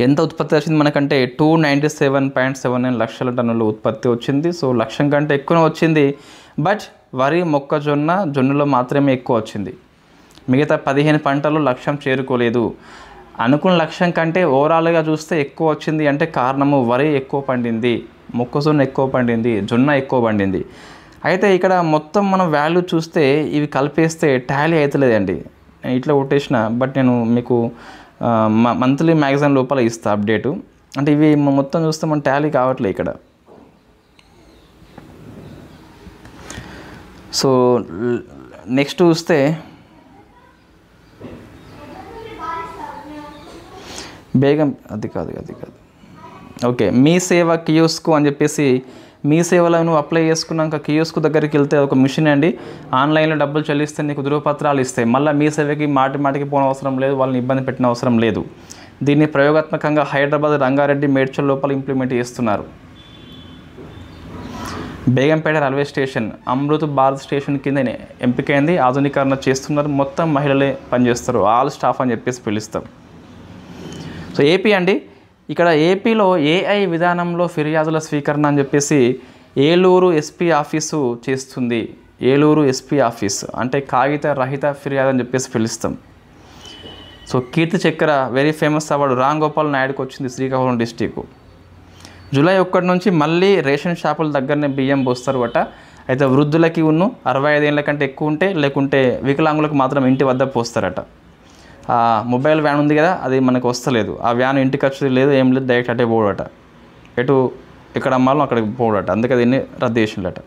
ఎంత ఉత్పత్తి వచ్చింది మనకంటే 297.79 లక్షల టన్నులు ఉత్పత్తి వచ్చింది. సో లక్ష్యం కంటే ఎక్కువ వచ్చింది. బట్ వరి జొన్నలో మాత్రమే ఎక్కువ వచ్చింది. మిగతా 15 పంటలు లక్ష్యం చేరుకోలేదు. అనుకున్న లక్ష్యం కంటే ఓవరాల్గా చూస్తే ఎక్కువ వచ్చింది అంటే కారణము వరి ఎక్కువ పండింది, మొక్కజొన్న ఎక్కువ పండింది, జొన్న ఎక్కువ పండింది. అయితే ఇక్కడ మొత్తం మనం వాల్యూ చూస్తే ఇవి కలిపేస్తే టాలీ అవుతలేదండి. నేను ఇట్లా కొట్టేసిన, బట్ నేను మీకు మంత్లీ మ్యాగజైన్ లోపల ఇస్తా అప్డేటు. అంటే ఇవి మొత్తం చూస్తే మన టాలీ కావట్లేదు ఇక్కడ. సో నెక్స్ట్ చూస్తే బేగం అది కాదు ఓకే, మీ సేవ కియోస్కు అని చెప్పేసి మీ సేవలో నువ్వు అప్లై చేసుకున్నాక కియోస్కు దగ్గరికి వెళ్తే ఒక మిషన్ అండి. ఆన్లైన్లో డబ్బులు చెల్లిస్తే నీకు ధృవపత్రాలు ఇస్తాయి. మళ్ళీ మీ సేవకి మాటికి పోనవసరం లేదు, వాళ్ళని ఇబ్బంది పెట్టిన అవసరం లేదు. దీన్ని ప్రయోగాత్మకంగా హైదరాబాద్ రంగారెడ్డి మేడ్చల్ లోపల ఇంప్లిమెంట్ చేస్తున్నారు. Begumpet railway station Amrit Bharat station కింద ఎంపికైంది. ఆధునీకరణ చేస్తున్నారు. మొత్తం మహిళలే పనిచేస్తారు, ఆల్ స్టాఫ్ అని చెప్పేసి పిలుస్తాం. సో ఏపీ అండి, ఇక్కడ ఏపీలో ఏఐ విధానంలో ఫిర్యాదుల స్వీకరణ అని చెప్పేసి ఏలూరు ఎస్పీ ఆఫీసు చేస్తుంది. ఏలూరు ఎస్పీ ఆఫీస్ అంటే కాగిత రహిత ఫిర్యాదు అని చెప్పేసి పిలుస్తాం. సో కీర్తి చక్ర very famous award Ram Gopal నాయుడుకి వచ్చింది శ్రీకాకుళం డిస్టిక్. జూలై 1 నుంచి మళ్ళీ రేషన్ షాపుల దగ్గరనే బియ్యం పోస్తారు అట. అయితే వృద్ధులకి 65 ఏళ్ళ కంటే ఎక్కువ ఉంటే లేకుంటే వికలాంగులకు మాత్రం ఇంటి వద్ద పోస్తారట. మొబైల్ వ్యాన్ ఉంది కదా, అది మనకు వస్తలేదు. ఆ వ్యాన్ ఇంటికి వచ్చేది లేదు, ఏం లేదు, డైరెక్ట్ అటే పోడట. ఎక్కడ అమ్మాలో అక్కడికి పోడట. అందుకే దీన్ని రద్దు చేసిండట.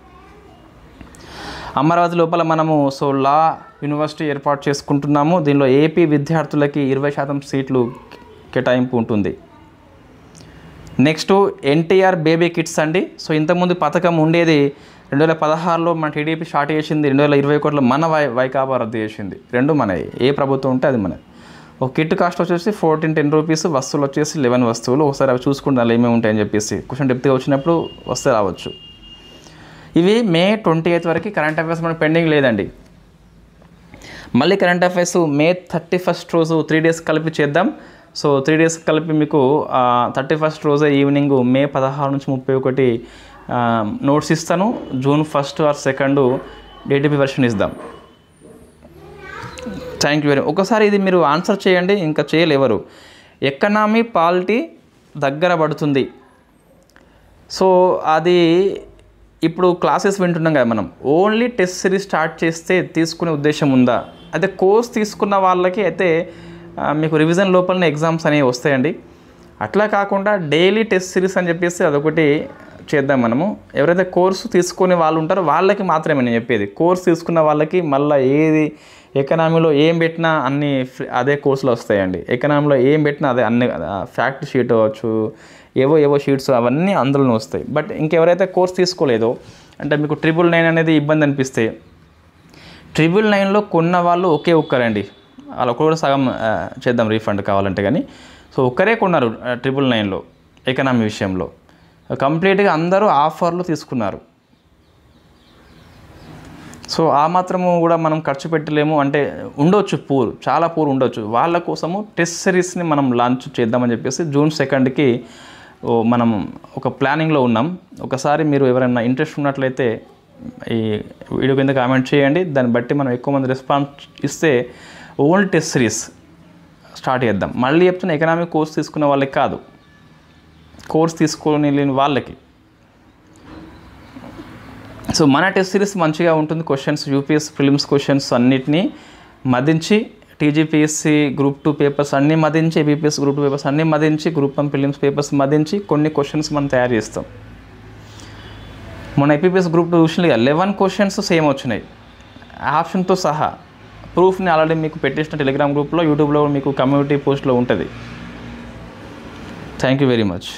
అమరావతి లోపల మనము లా యూనివర్సిటీ ఏర్పాటు చేసుకుంటున్నాము. దీనిలో ఏపీ విద్యార్థులకి 20% సీట్లు కేటాయింపు ఉంటుంది. నెక్స్ట్ ఎన్టీఆర్ బేబీ కిట్స్ అండి. సో ఇంతకుముందు పథకం ఉండేది 2016లో మన టీడీపీ స్టార్ట్ చేసింది. 2021లో మన వైకాపా రద్దు చేసింది. రెండు మనవి, ఏ ప్రభుత్వం ఉంటే అది మనది. ఒక కిట్ కాస్ట్ వచ్చేసి 1410 రూపీస్, వస్తువులు వచ్చేసి 11 వస్తువులు. ఒకసారి అవి చూసుకుంటారు ఏమేమి ఉంటాయని చెప్పేసి. క్వశ్చన్ డెప్త్గా వచ్చినప్పుడు వస్తే రావచ్చు. ఇవి May 28 వరకు కరెంట్ అఫైర్స్ మనకు పెండింగ్ లేదండి. మళ్ళీ కరెంట్ అఫైర్స్ May 31 రోజు 3 డేస్ కలిపి చేద్దాం. సో 3 డేస్ కలిపి మీకు 31 రోజే ఈవినింగ్ May 16 నుంచి 31 నోట్స్ ఇస్తాను. June 1 or 2 డేటిపి వెర్షన్ ఇద్దాం. Thank you very much. ఒకసారి ఇది మీరు ఆన్సర్ చేయండి, ఇంకా చేయలేవరు. ఎకనామీ పాలిటీ దగ్గర పడుతుంది. సో అది ఇప్పుడు క్లాసెస్ వింటున్నాం కదా మనం, ఓన్లీ టెస్ట్ సిరీస్ స్టార్ట్ చేస్తే తీసుకునే ఉద్దేశం ఉందా? అయితే కోర్స్ తీసుకున్న వాళ్ళకి అయితే మీకు రివిజన్ లోపలనే ఎగ్జామ్స్ అనేవి వస్తాయండి. అట్లా కాకుండా డైలీ టెస్ట్ సిరీస్ అని చెప్పేసి అదొకటి చేద్దాం మనము. ఎవరైతే కోర్సు తీసుకునే వాళ్ళు ఉంటారో వాళ్ళకి మాత్రమే నేను చెప్పేది. కోర్స్ తీసుకున్న వాళ్ళకి మళ్ళీ ఏది ఎకనామీలో ఏం పెట్టినా అన్ని అదే కోర్సులో వస్తాయండి. ఎకనామీలో ఏం పెట్టినా అదే, అన్ని ఫ్యాక్ట్ షీట్ అవ్వచ్చు, ఏవో షీట్స్ అవన్నీ అందులోనే వస్తాయి. బట్ ఇంకెవరైతే కోర్స్ తీసుకోలేదో, అంటే మీకు 999 అనేది ఇబ్బంది అనిపిస్తే 999లో కొన్న వాళ్ళు ఒక్కరండి. అలా కూడా సగం చేద్దాం రీఫండ్ కావాలంటే. కానీ సో ఒక్కరే కొన్నారు 999లో ఎకనామీ విషయంలో. కంప్లీట్గా అందరూ ఆఫర్లు తీసుకున్నారు. సో ఆ మాత్రము కూడా మనం ఖర్చు పెట్టలేము. అంటే ఉండొచ్చు చాలా పూర్ ఉండొచ్చు. వాళ్ళ కోసము టెస్ట్ సిరీస్ని మనం లాంచ్ చేద్దామని చెప్పేసి June 2కి మనం ఒక ప్లానింగ్లో ఉన్నాం. ఒకసారి మీరు ఎవరైనా ఇంట్రెస్ట్ ఉన్నట్లయితే ఈ వీడియో కింద కామెంట్ చేయండి. దాన్ని బట్టి మనం ఎక్కువ మంది రెస్పాన్స్ ఇస్తే ఓన్లీ టెస్ట్ సిరీస్ స్టార్ట్ చేద్దాం. మళ్ళీ చెప్తున్నా, ఎకనామిక్ కోర్స్ తీసుకున్న వాళ్ళకి కాదు, కోర్స్ తీసుకొని లేని వాళ్ళకి. సో మన టెస్ట్ సిరీస్ మంచిగా ఉంటుంది. క్వశ్చన్స్ యూపీఎస్సీ ప్రిలిమ్స్ క్వశ్చన్స్ అన్నిటినీ మదించి, టీజీపీఎస్సీ గ్రూప్ 2 పేపర్స్ అన్నీ మదించి, ఏబీపీఎస్ గ్రూప్ 2 పేపర్స్ అన్నీ మదించి, గ్రూప్ 1 ప్రిలిమ్స్ పేపర్స్ మదించి కొన్ని క్వశ్చన్స్ మనం తయారు చేస్తాం. మన ఏపీఎస్ గ్రూప్ 2 చూసినగా 11 క్వశ్చన్స్ సేమ్ వచ్చినాయి ఆప్షన్తో సహా. ప్రూఫ్ని ఆల్రెడీ మీకు పెట్టేసిన టెలిగ్రామ్ గ్రూప్లో, యూట్యూబ్లో మీకు కమ్యూనిటీ పోస్ట్లో ఉంటుంది. Thank you very much.